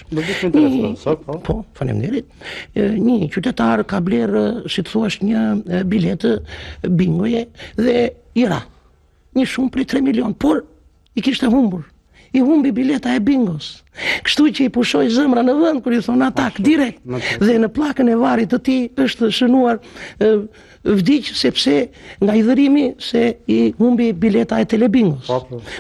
Speaker 1: Po, faleminderit. Një qytetar ka blerë, si të thuash, një biletë bingoje dhe I ra. Një shumë prej 3 milion, por I kishte humbur. I humbi bileta e bingos. Kështu që I pushoi zemra në vend kur I thon atak direkt. Dhe në pllakën e varrit të tij është shënuar vdiq sepse nga I dhërimi se I humbi bileta e telebingos.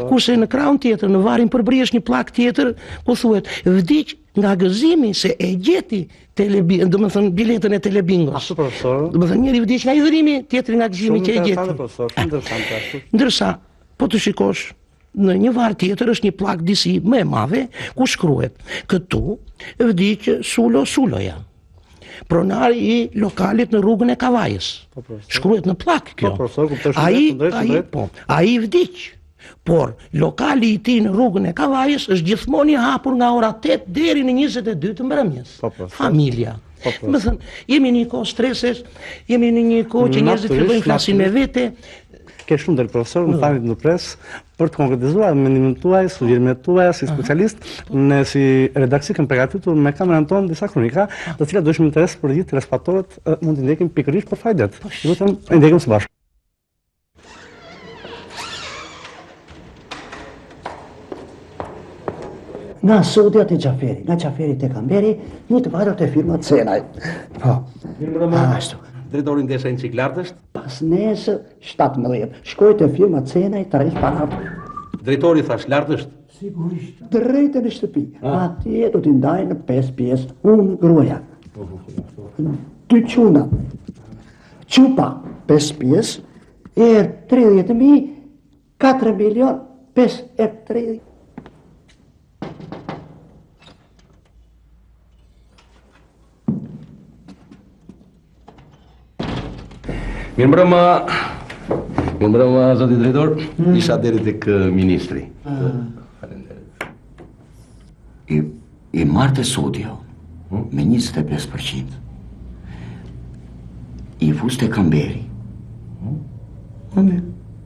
Speaker 1: Kurse në krahun tjetër, në varin përbrihesh një pllak tjetër ku thuhet vdiq nga gëzimi se e gjeti domethënë biletën e telebingos.
Speaker 12: Ashtu, profesor.
Speaker 1: Domethënë njëri vdiq nga I dhërimi, tjetri nga gëzimi që e gjeti. Ndërsa, po të shikosh në një var tjetër është një pllak disi më e madhe ku shkruhet këtu vdiq Suloja.
Speaker 16: pronari i lokalit në rrugën e Kavajës. Shkruhet në plak kjo. Ai vdiq. Por lokali i tij në rrugën e Kavajës është gjithmonë i hapur nga ora 8 deri në 22 të mbrëmjes. Familja. Më thënë, jemi një kohë streses, jemi në një kohë që njerëzit fillojnë flasin me vete.
Speaker 3: Ke shumë del profesor, më tani në pres për të konkretizuar mendimin tuaj, sugjerimet tuaja si specialist, ne si redaksi kemi përgatitur me kamerën tonë disa kronika, të cilat do ishim interes për gjithë telespectatorët mund t'i ndjekim pikërisht për fajdet. Lutem, ndjekim së bashku.
Speaker 17: Nga Sodja te Gjaferi, nga Gjaferi te Kamberi, një të vajtër të firma Cenaj. Po, ashtu.
Speaker 3: Drejtori ndesha Enciklartë është?
Speaker 17: Pas nesë 17, shkoj të firma Cenaj të rejtë para.
Speaker 3: Drejtori thash lartë është?
Speaker 17: Sigurisht. Drejtë në shtëpi. Atje do t'i ndaj në 5 pjesë, unë gruaja. 2 quna. Qupa 5 pjesë, 30.000, 4 milion, 5 30.
Speaker 1: Mirëmbrëma, zoti drejtor, isha deri tek ministri.
Speaker 8: I marrë Sodja me 25%. I fus te Kamberi.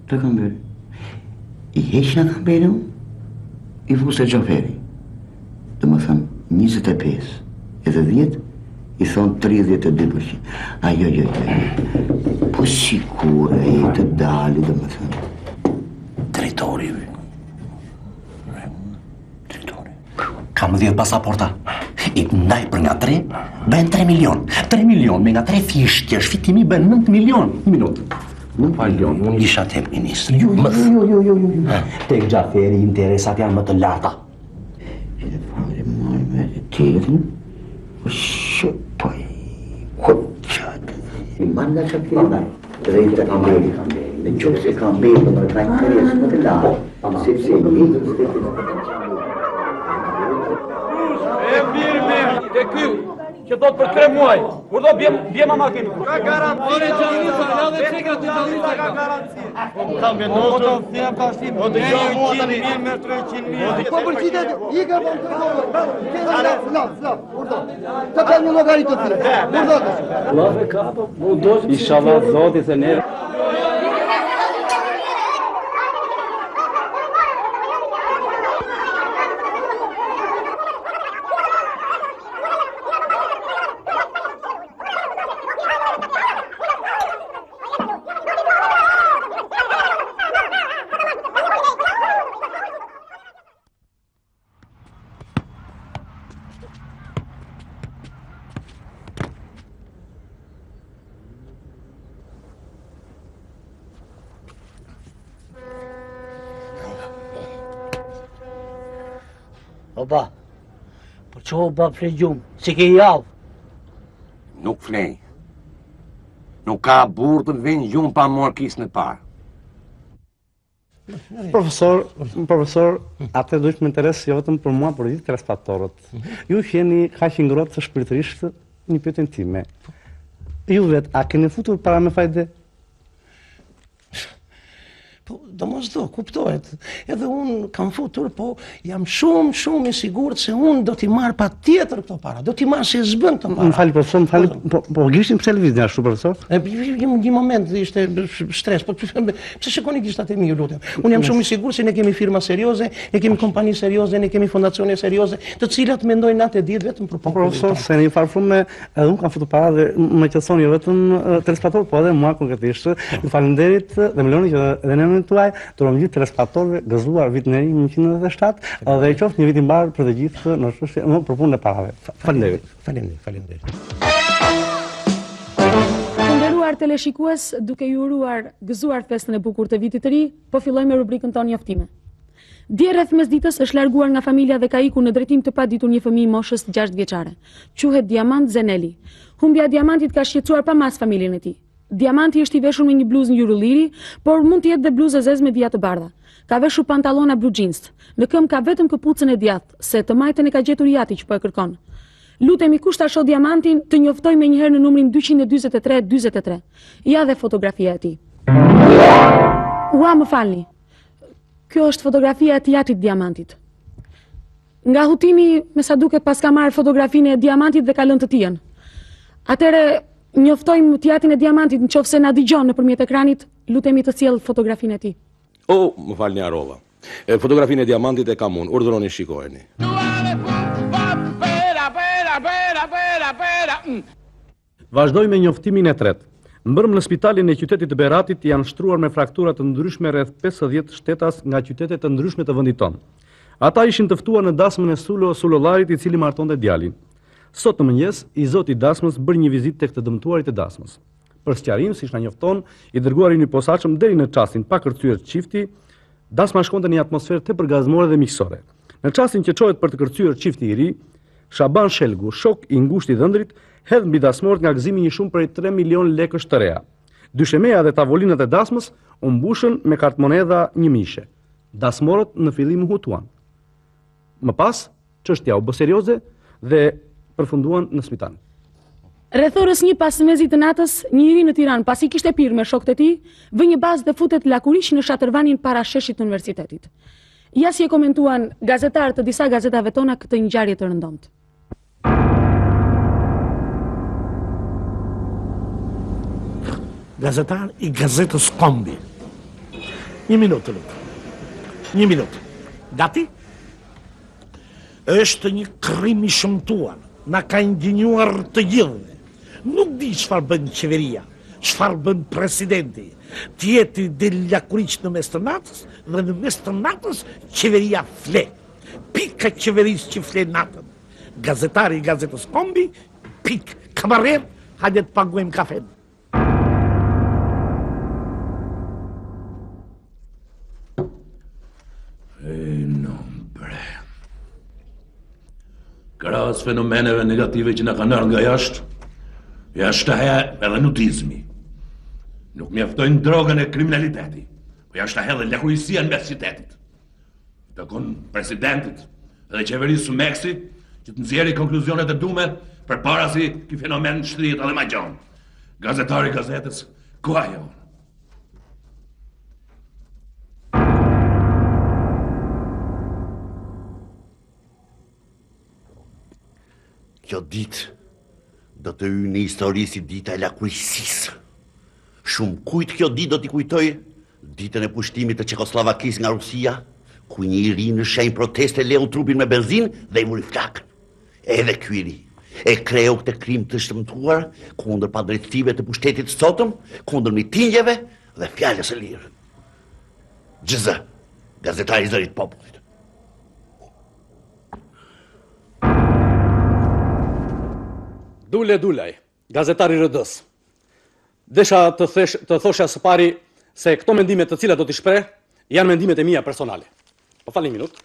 Speaker 8: Te Kamberi. I heq në Kamberi, i fus te Gjaferi. Dhe më thëmë 25 edhe 10, i thonë 32%. Ajo. Po sikur e të dali dhe më thënë.
Speaker 18: Drejtori. Kam 10 pasaporta. I ndaj për nga 3, bën 3 milion. 3 milion me nga 3 fishtjesh, fitimi bën 9 milion. Një minutë. Nuk palion, unë isha tek ministri.
Speaker 17: Jo. Tek Gjaferi interesat janë më të larta.
Speaker 8: E fare marrë me të tjetën, shëpaj, këqatë. I marrë nga Gjaferi marrë, drejtë të Kamberi. Në qofë se Kamberi do më trajnë kërjes më të lartë, sepse
Speaker 15: Mirë, te ky, që do të për 3 muaj, kur do bje ma makinë. Ka garanci. Ore Gjallisa, ja dhe çeka ti Gjallisa ka garanci. Kam vendosur të thia pasim. O të jam mota mirë me 300.000.
Speaker 19: Po përqitet, i ka bën $3. Urdo. Të ka një llogaritë të tillë. Urdo.
Speaker 3: Allah e ka, po do inshallah zoti se ne
Speaker 6: Oba, po që oba flej gjumë, si ke javë?
Speaker 8: nuk flej. Nuk ka burë të vënë gjumë pa morë kisë në parë.
Speaker 3: Profesor, atë do ishte më interes jo vetëm për mua, por gjithë telespectatorët. Ju jeni kaq i ngrohtë të shpirtërisht një pyetje time. Ju vet, a keni futur para me fajde?
Speaker 16: Po, domosdoshmë, kuptohet. Edhe unë kam futur, po jam shumë i sigurt se unë do t'i marr patjetër këto para. Do t'i marr se s'bën këto para.
Speaker 3: Më fal profesor, po gishtin pse lëvizni ashtu profesor?
Speaker 16: Një moment ishte stres, po pse shikoni gishtat e mi, ju lutem. Unë jam shumë i sigurt se ne kemi firma serioze, ne kemi kompani serioze, ne kemi fondacione serioze, të cilat mendojnë natë e ditë vetëm për popullin.
Speaker 3: Profesor, se një farë shumë edhe unë kam futur para dhe më qetëson jo vetëm telespectatorët, po edhe mua konkretisht. Ju falenderit dhe më lëni që edhe në emrin tuaj turojmë gjithë telespectatorëve gëzuar vitin e ri 197 dhe i qoftë një vit i mbar për të gjithë në çështje për punën e parave.
Speaker 16: Faleminderit.
Speaker 2: Të nderuar teleshikues, duke ju uruar gëzuar festën e bukur të vitit të ri, po filloj me rubrikën tonë njoftime. Dje rreth mesditës është larguar nga familja dhe ka ikur në drejtim të paditur një fëmijë moshës 6 vjeçare. Quhet Diamant Zeneli. Humbja e Diamantit ka shqetësuar pamas familjen e tij. Diamanti është i veshur me një bluzë ngjyrëlliri, por mund të jetë dhe bluzë zezë me vija të bardha. Ka veshur pantallona blu jeans. Në këmbë ka vetëm këpucën e djathtë, se të majtën e ka gjetur jati që po e kërkon. Lutemi kush ta shoh diamantin të njoftoj me njëherë në numrin 243-43. Ja dhe fotografia e tij. Ua, më falni. Kjo është fotografia e yatit diamantit. Nga hutimi, me sa duket pas ka marrë fotografinë e diamantit dhe ka lënë të tijën. Atëre, njoftojmë yatin e diamantit nëse na dëgjon nëpërmjet ekranit, lutemi të sjell fotografinë e tij.
Speaker 1: O, më falni Arova. Fotografinë e diamantit e kam unë, urdhëroni shikojeni.
Speaker 3: Vazhdoj me njoftimin e tretë. Mbërmë në spitalin e qytetit të Beratit janë shtruar me fraktura të ndryshme rreth 50 shtetas nga qytetet të ndryshme të vendit tonë. Ata ishin të ftuar në dasmën e Sulollarit i cili martonte djalin. Sot në mëngjes, i zoti dasmës bëri një vizitë tek të dëmtuarit e dasmës. Për sqarim, siç na njofton, i dërguari një posaçëm deri në çastin pa kërcyer çifti, dasma shkonte në një atmosferë tepër gazmore dhe miqësore. Në çastin që çohet për të kërcyer çifti i ri, Shaban Shelgu, shok i ngushtë i dhëndrit, hedh mbi dasmorët nga gëzimi një shumë prej 3 milion lekësh të reja. Dyshemeja dhe tavolinat e dasmës u mbushën me kartmonedha 1.000. Dasmorët në fillim u hutuan. Më pas, çështja u bë serioze dhe përfunduan në spital.
Speaker 2: Rreth orës 1 pas mezit të natës, një iri në Tiranë, pasi kishte pirë me shokët e tij, vë një bazë dhe futet lakurish në Shatërvanin para sheshit të universitetit. Ja si e komentuan gazetarët të disa gazetave tona këtë ngjarje të rëndomtë.
Speaker 6: Gazetar i gazetës Kombi. Një minutë, lutë. Një minutë. Gati? Është një krim i shëmtuar. Na ka indignuar të gjithëve. Nuk di çfarë bën qeveria, çfarë bën presidenti. Tjeti del lakuriç në mes të natës dhe në mes të natës qeveria fle. Pika qeverisë që fle natën. Gazetari i gazetës Kombi, pik kamarer, hajde të paguajmë kafen.
Speaker 7: Krahas fenomeneve negative që na kanë ardhur nga jashtë, jashtë edhe nudizmi. Nuk mjaftojnë drogën e kriminaliteti, po jashtë edhe lakuriësia në mes qytetit. Takon presidentit dhe qeverisë së Meksi që të nxjerrë konkluzionet e dume përpara si ky fenomen shtrihet edhe më gjon. Gazetari i gazetës, ku ajo?
Speaker 11: Kjo ditë do të hyjë në histori si dita e lakuriësisë. Shumë kujt kjo ditë do t'i kujtoj ditën e pushtimit të Çekosllavakisë nga Rusia, ku një i ri në shenjë proteste leu trupin me benzinë dhe i muri flakën. Edhe ky i ri e kreu këtë krim të shëmtuar kundër padrejtësive të pushtetit të sotëm, kundër mitingjeve dhe fjalës së lirë. GZ, gazetari i zërit popullit.
Speaker 3: Dule Dulaj, gazetari RD-s. Desha të thosha së pari se këto mendimet të cilat do t'i shpreh janë mendimet e mia personale. Po falni një minutë.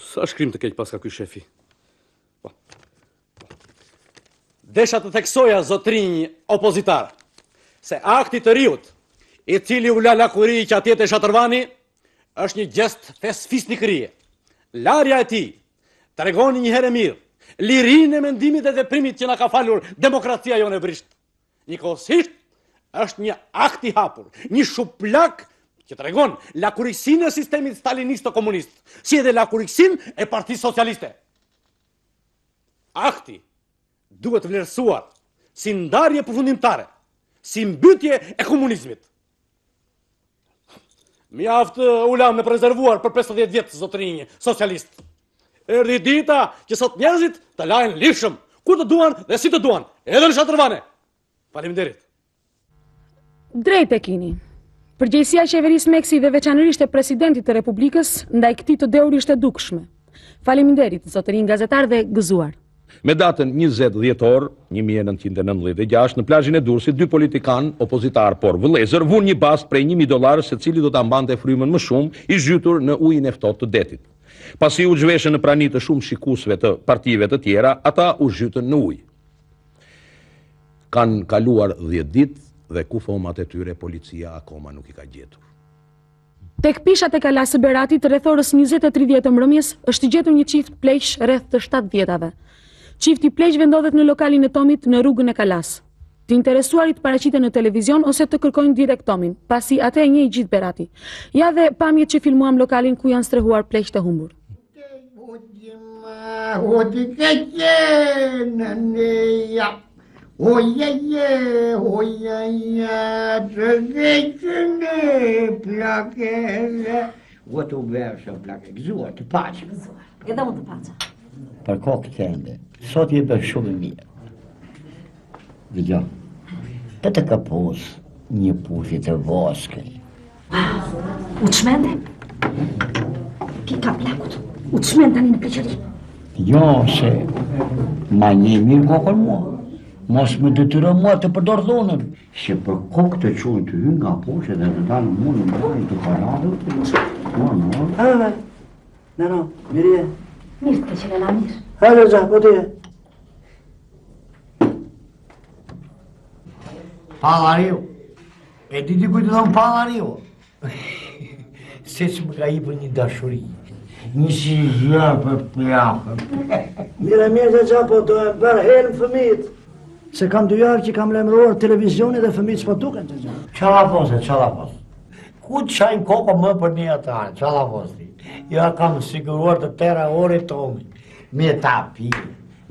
Speaker 3: Sa shkrim të keq paska ky shefi. Po. Desha të theksoja zotrinj opozitar se akti të riut i cili u la lakuri që atje te Shatërvani është një gjest fisnikërie. Larja e tij tregoni një herë mirë lirinë e mendimit dhe veprimit që na ka falur demokracia jonë e brisht. Njëkohësisht është një akt i hapur, një shuplak që tregon lakurikësinë e sistemit stalinist komunist, si edhe lakurikësinë e Partisë Socialiste. Akti duhet vlerësuar si ndarje përfundimtare, si mbytje e komunizmit. Mjaft ulam në prezervuar për 50 vjetë zotrinj socialist. Erdhi dita që sot njerëzit të lajnë lirshëm, ku të duan dhe si të duan, edhe në Shatërvane. Faleminderit.
Speaker 2: Drejt e kini. Përgjegjësia e qeverisë Meksi dhe veçanërisht e presidentit të Republikës ndaj këtij të deuri është e dukshme. Faleminderit, zotërinj gazetar dhe gëzuar.
Speaker 1: Me datën 20 dhjetor 1996 në plazhin e Durrësit, dy politikan opozitar por vëllezër vunë një bast prej $1.000 secili do ta mbante frymën më shumë i zhytur në ujin e ftohtë të detit. Pasi u zhveshën në prani të shumë shikuesve të partive të tjera, ata u zhytën në ujë. Kanë kaluar 10 ditë dhe kufomat e tyre policia akoma nuk i ka gjetur.
Speaker 2: Tek pishat e Kalasë së Beratit, rreth orës 20:30 të mbrëmjes, është gjetur një çift pleqsh rreth të 7-vjetave. Çifti pleqshve ndodhet në lokalin e Tomit në rrugën e Kalas. Të interesuarit paraqiten në televizion ose të kërkojnë direkt Tomin, pasi atë e njeh gjithë Berati. Ja dhe pamjet që filmuam lokalin ku janë strehuar pleqsh të humbur.
Speaker 8: What u bërë shumë plake, gëzuar, të pache.
Speaker 13: Edhe unë të pache.
Speaker 8: Për kokë të ende, sot je bërë shumë mirë. Dhe gjo, të ka posë një pushit të voskëj.
Speaker 13: U të shmende? Pika plakut, u të shmende tani në pleqëri.
Speaker 8: Jo, se ma një mirë kokën mua. Mos më detyro mua të përdor dhunën. Se për kokë të qojnë të hynë nga poshtë dhe të dalë mua në mërë të paradë të...
Speaker 17: Nano, mirë.
Speaker 13: Mirë të që në mirë.
Speaker 17: Hajde, za, po t'je.
Speaker 6: Pallariu. E di kujtë të thonë Pallariu. Se që më ka i për një dashuri. Një si zhja për plakën.
Speaker 17: Mirë të qa, po të e bërë helë fëmijët. Se kam 2 javë që kam lemruar televizioni dhe fëmijët s'po duken të qa.
Speaker 6: Qala posë. Ku të shajnë kokë më për një atarë, qala posë. Ja kam siguruar të tëra ore Tomi. Me tapi,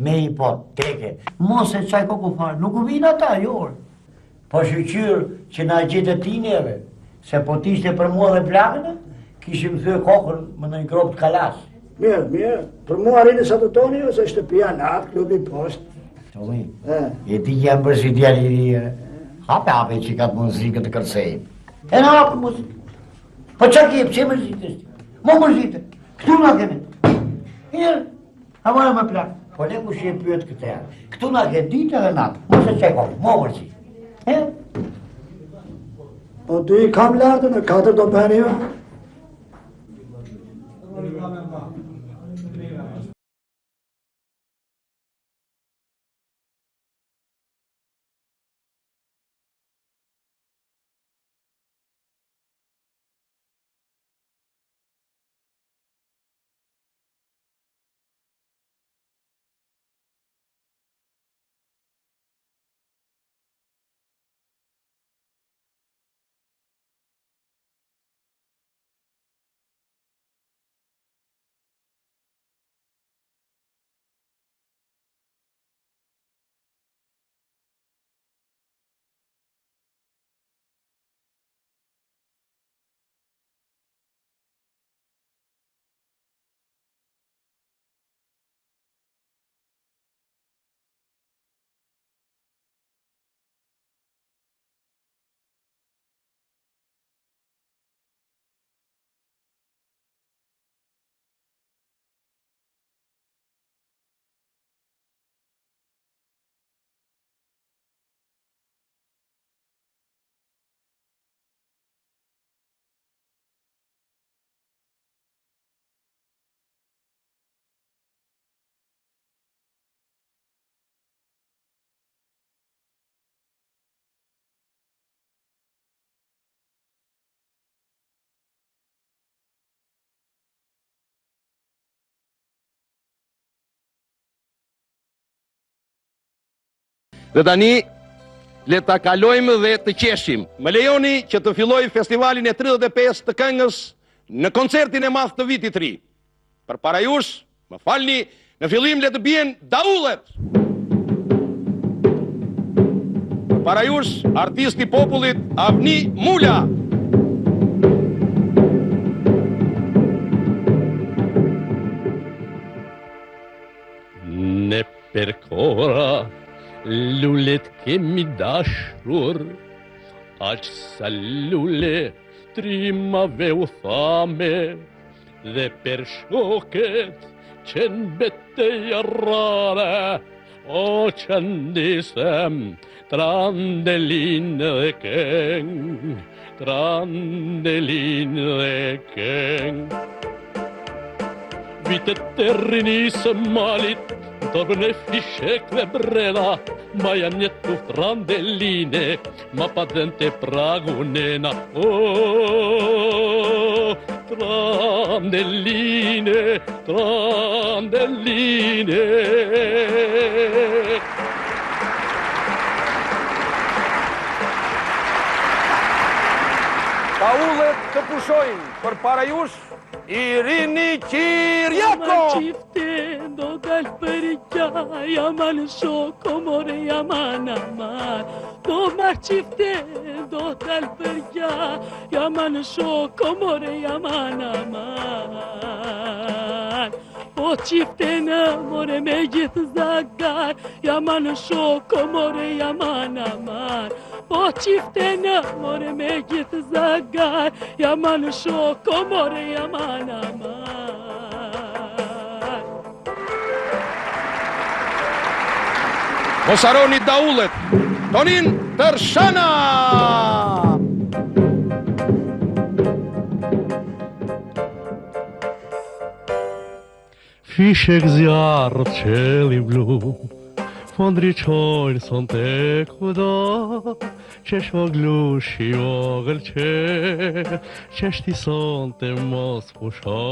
Speaker 6: me hipoteke. Mos e qaj kokë farë, nuk u vinë ata, jorë. Po shqyqyrë që na gjithë ti neve, se po t'ishte për mua dhe plakënë, kishim thye kokën më në një gropë të Kalas.
Speaker 17: Mirë. Për mua rinë sa të toni, ose shtëpia natë, klubi post.
Speaker 6: Tomi, e ti jam për si djalliri, hape që ka të muzikë të kërcejnë. E në hapë muzikë. Po që kjepë, që mërzitës ti? Mo mërzitës, këtu nga kene. Njërë, a mërë më plakë. Po ne ku shqe pyet këtë janë. Këtu nga ke ditë edhe natë, mos e qaj kokë, mo mërzitës.
Speaker 17: Po du i kam lartë në 4 do bëni jo.
Speaker 1: Dhe tani, le ta kalojmë dhe të qeshim. Më lejoni që të filloj festivalin e 35 të këngës në koncertin e madh të vitit të ri. Për para jush, më falni, në fillim le të bien daullet. Për para jush, artisti popullit Avni Mula.
Speaker 20: Ne percora lulet kemi dashur, aq sa lule trimave u thame, dhe per shoket që n'betej rare, o që ndisem trandelin dhe këng, trandelin dhe këng. Vitet të rinisë malit, torbën e fishek dhe breda, ma janë një tuft randeline, ma pa dente pragunena. trandelline, trandelline.
Speaker 15: Taullet të pushojnë për para jush, Irini Kirjako!
Speaker 20: Çifte do dal për gjaja man shoko more yaman aman. Do mar çifte do dal për gjaja man shoko more yaman aman. O çifte në more me gjithë zagar, yaman shoko more yaman aman. O çifte në more me gjithë zagar, yaman shoko more yaman aman.
Speaker 1: Mosaroni Daullet, Tonin Tërshana!
Speaker 20: Fishek zjarët qeli blu, fondri qojnë son të kudo, qesh voglushi vogël qesh ti son të mos pusho,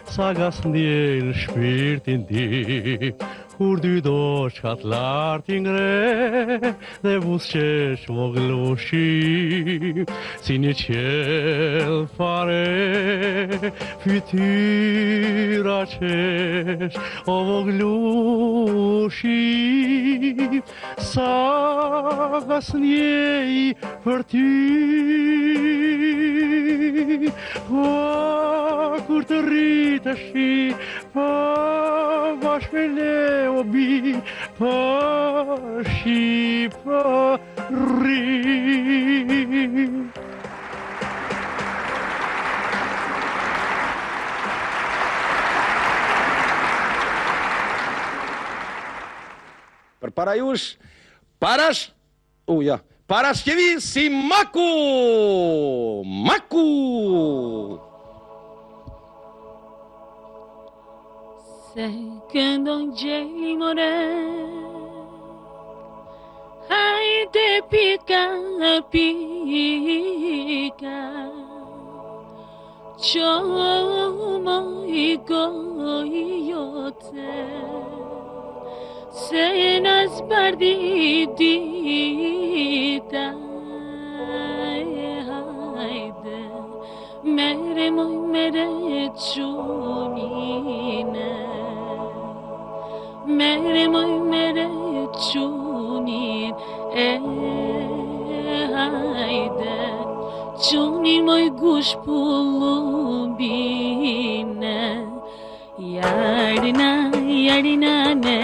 Speaker 20: sa gas ndjelë shpirtin di, kur dy do qat lartë ngre, dhe bus qesh voglushi, si një qelë fare, fytyra qesh, o voglushi, sa gas ndjej për ty, kur të rriteshi, bash me ne o bi, shi ri.
Speaker 1: Për para jush, Parashkevi si Maku! Maku!
Speaker 13: Se këndon gjej more, hajde pika pika, qomo i gojote, se nas bardi dita, hajde, mere moj mere qunine, mere moj mere qunin, hajde, qunin moj gush pulumbine, yarina, yarina ne,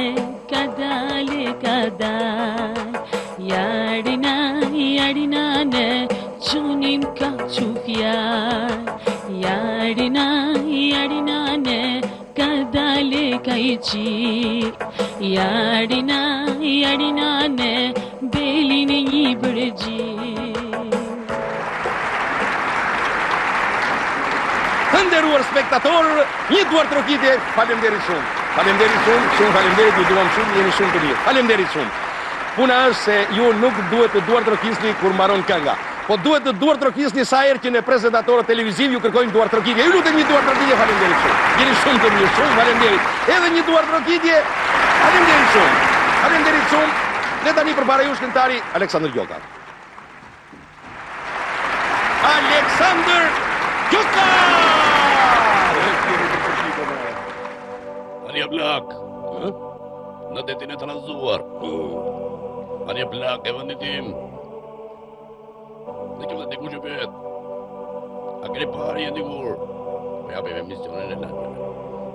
Speaker 13: kadale kadal, yarina, yarina ne, qunin ka qufjar, yarina, yarina ne, kadale kaichi, yarina, yarina ne, belin një bërgji.
Speaker 1: Të nderuar spektator, një duar trokitje, faleminderit shumë. Faleminderit shumë, faleminderit, ju duam shumë, jeni shumë të mirë. Faleminderit shumë. Puna është se ju nuk duhet të duar trokisni kur mbaron kënga. Po duhet të duar trokisni sa herë që ne prezentatorët televiziv ju kërkojnë duar trokitje. Ju lutem një duar trokitje, faleminderit shumë. Jeni shumë të mirë, shumë faleminderit. Edhe një duar trokitje, faleminderit shumë. Faleminderit shumë. Dhe tani përpara jush këngëtari Aleksandër Gjoka. Aleksandër Gjoka!
Speaker 20: Anja Blak, në detin e të razuar. Anja Blak e vëndit tim. Dhe që vëndit ku që pet. A keni pari e ndikur. Me japim e misionin e lakën.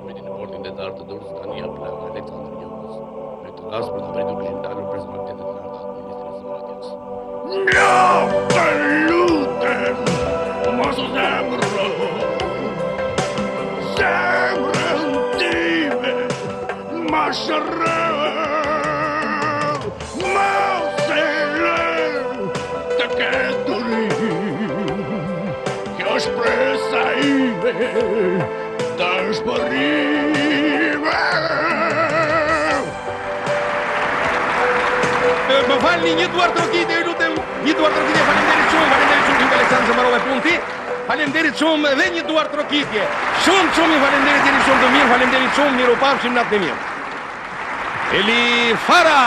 Speaker 20: Me ti në portin dhe zartë të durës Anja Blak, Aleksandër Gjokës. Me të ras për të apritur këshin talur për zmaktet e të lartë atë Ministrisë Radjes. Nja, të lutem, mos zemrë. Zemrën time, ma shërën, ma selën të keturin. Kjo shpresa ime të shpërime.
Speaker 1: Më falni një duar trokitje, ju lutem, një duar trokitje, faleminderit shumë, ju Aleksandër Zëmarove punti. Faleminderit shumë dhe një duar trokitje. Shumë i faleminderit, jeni shumë të mirë, faleminderit shumë, miru pafshim natë e mirë. Eli Fara!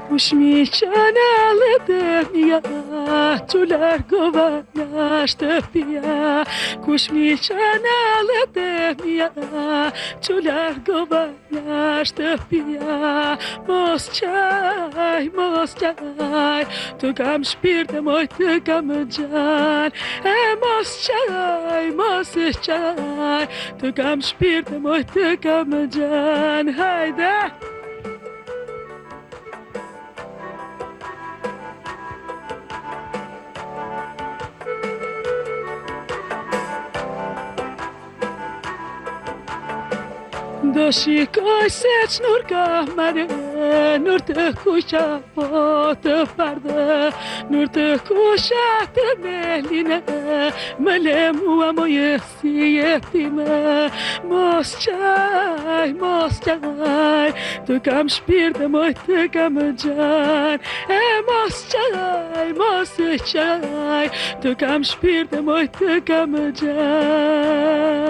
Speaker 21: Kush mi qënëllet e mija, që largova nga shtëpia. Kush mi qënëllet e mija, që largova nga shtëpia. Mos qaj, të kam shpirtë, moj të kam gjan. E mos qaj, të kam shpirtë, moj të kam gjan. Hajde! Do shikoj se që nur ka mare, nur të kusha po të pardë, nur të kusha të meline, më le mua moje si jetime. Mos qaj, të kam shpirtë, moj të kam gjan. E mos qaj, të kam shpirtë, moj të kam gjan.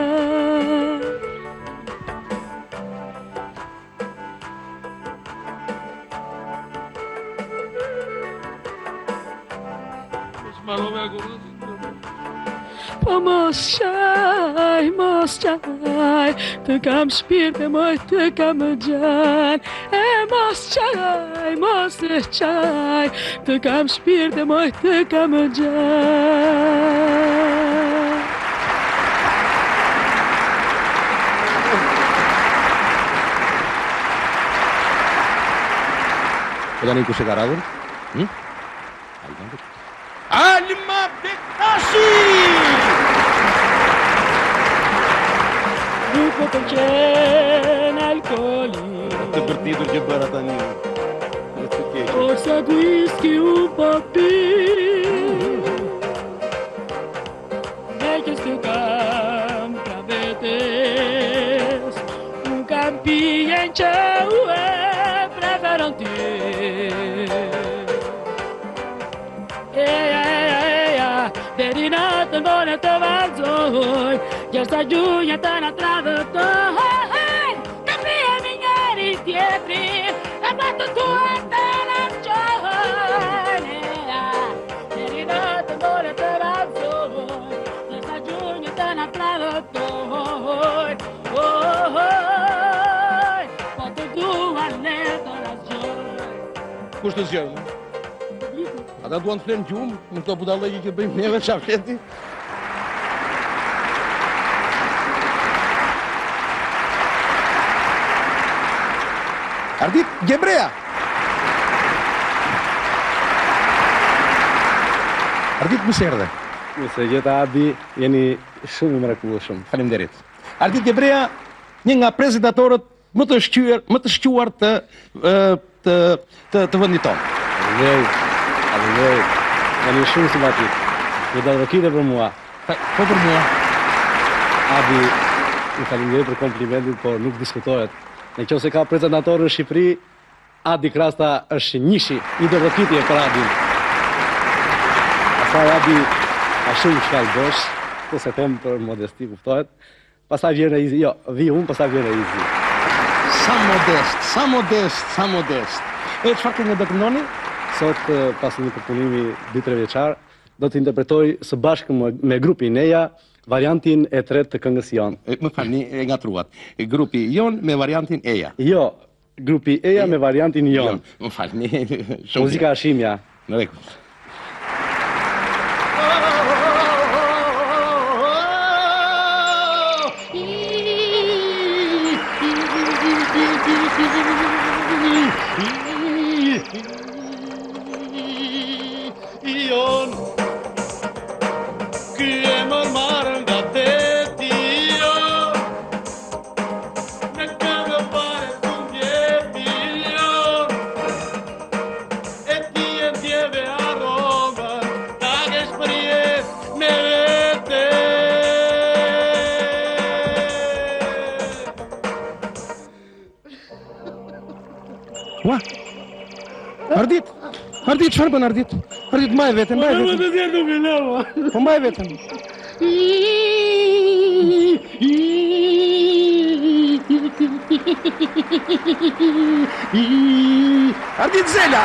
Speaker 21: Po mos qaj, të kam shpirtë, moj të kam gjan. E mos qaj, të kam shpirtë, moj të kam gjan.
Speaker 1: Po tani kush e ka radhur? Alma Bektashi!
Speaker 21: Nuk më përqen alkooli,
Speaker 1: të vërtetur që bëra tani.
Speaker 21: Forsa whisky u papi, veqës të kam pra vetes, un kam pijen që u e preferon ty. Deri natën vone të vazhdoj, gjërsa gjunja të në tradhëtoj. Të pijemi njëri tjetri, e pa të tuaj të në qojnë. Deri natën vone të vazhdoj, gjërsa gjunja të në tradhëtoj. Po të duan le të razgjoj.
Speaker 1: Kush të zgjojnë? Ata duan të flenë gjumë, në këto budallëqe që bëjmë neve qafsheti. Ardit Gjebrea! Ardit Mëserdhe.
Speaker 3: Mëse gjeta Adi, jeni shumë i mrekullueshëm.
Speaker 1: Faleminderit. Ardit Gjebrea, një nga prezentatorët më të shquar të vendit tonë.
Speaker 3: Alëvej, jeni shumë simpatik. Ju da rokite për mua.
Speaker 1: Po për mua.
Speaker 3: Adi, më faleminderit për komplimentin, por nuk diskutohet. Në qoftë se ka prezentator në Shqipëri, Adi Krasta është njëshi, një do rokitje për Adin. Pasaj Adi, a shumë shkall bësh, të se them për modesti kuptohet. Pasaj vjen e izi, jo, vi unë, pasaj vjen e izi.
Speaker 1: Sa modest. E çfarë keni do të ndoni?
Speaker 3: Sot, pas një përpunimi 2-3 vjeçar, do të interpretoj së bashku me grupi Neja variantin e tretë të këngës Jon.
Speaker 1: Më falni, e ngatruat. Grupi Jon me variantin Eja.
Speaker 3: Jo, grupi Eja me variantin Jon.
Speaker 1: Më falni.
Speaker 3: Muzika Ashimja.
Speaker 1: Në rregull.
Speaker 21: Jon, ky emër marrë nga deti jon, në këngë pare të ndjeti jon, e ti e ndjeve aroma, ta kesh për jetë me vete.
Speaker 1: Ua, Ardit,
Speaker 4: Ardit, çfarë bën Ardit? Ardit mbaj veten, mbaj veten. Po mbaj veten. Ardit Zela.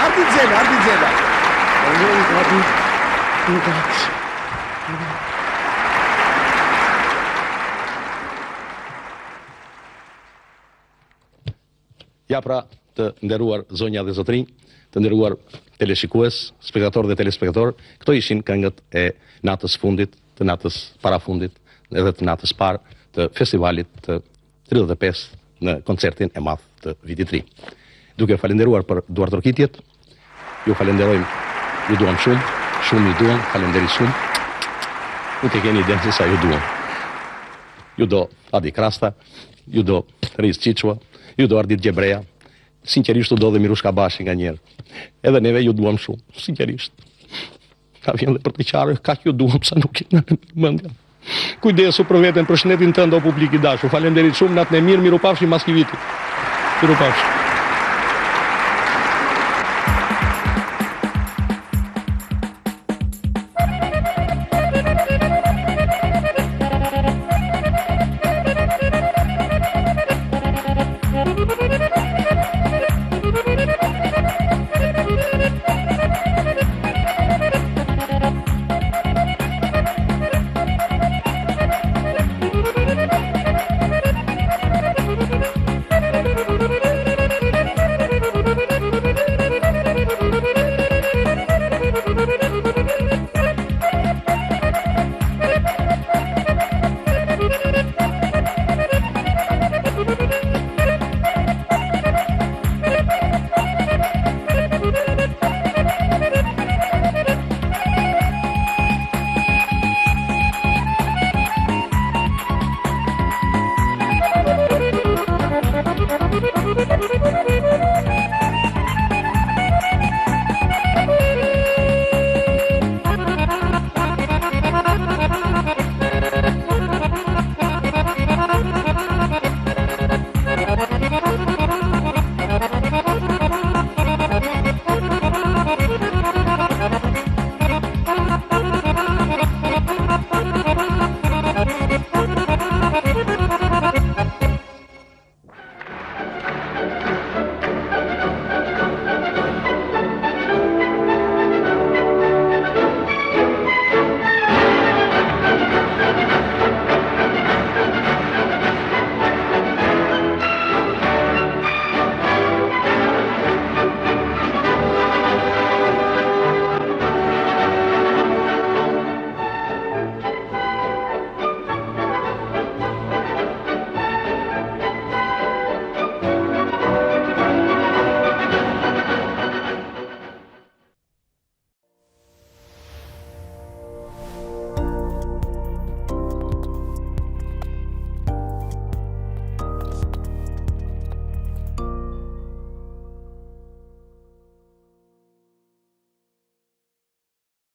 Speaker 1: Ja pra, të nderuar zonja dhe zotrinj, të nderuar teleshikues, spektator dhe telespektator, këto ishin këngët e natës fundit, të natës parafundit, edhe të natës parë të festivalit të 35 në koncertin e madh të vitit ri. Duke falenderuar për duartërkitjet, ju falenderojmë, ju duam shumë, shumë ju duam, falenderi shumë, nuk e keni idenë se sa ju duam. Ju do Adi Krasta, ju do Riz Qiqua, ju do Ardit Gjebreja, sinqerisht u do dhe Mirushka Bashi nga njerë. Edhe neve ju duam shumë, sinqerisht. Ka vjen dhe për të qarë, ka ju duam sa nuk jetë në mëndja. Kujdesu për veten, për shnetin tënd o publik i dashur. Falenderit shumë, natën e mirë, miru pafshim Maskiviti. Miru pafshim.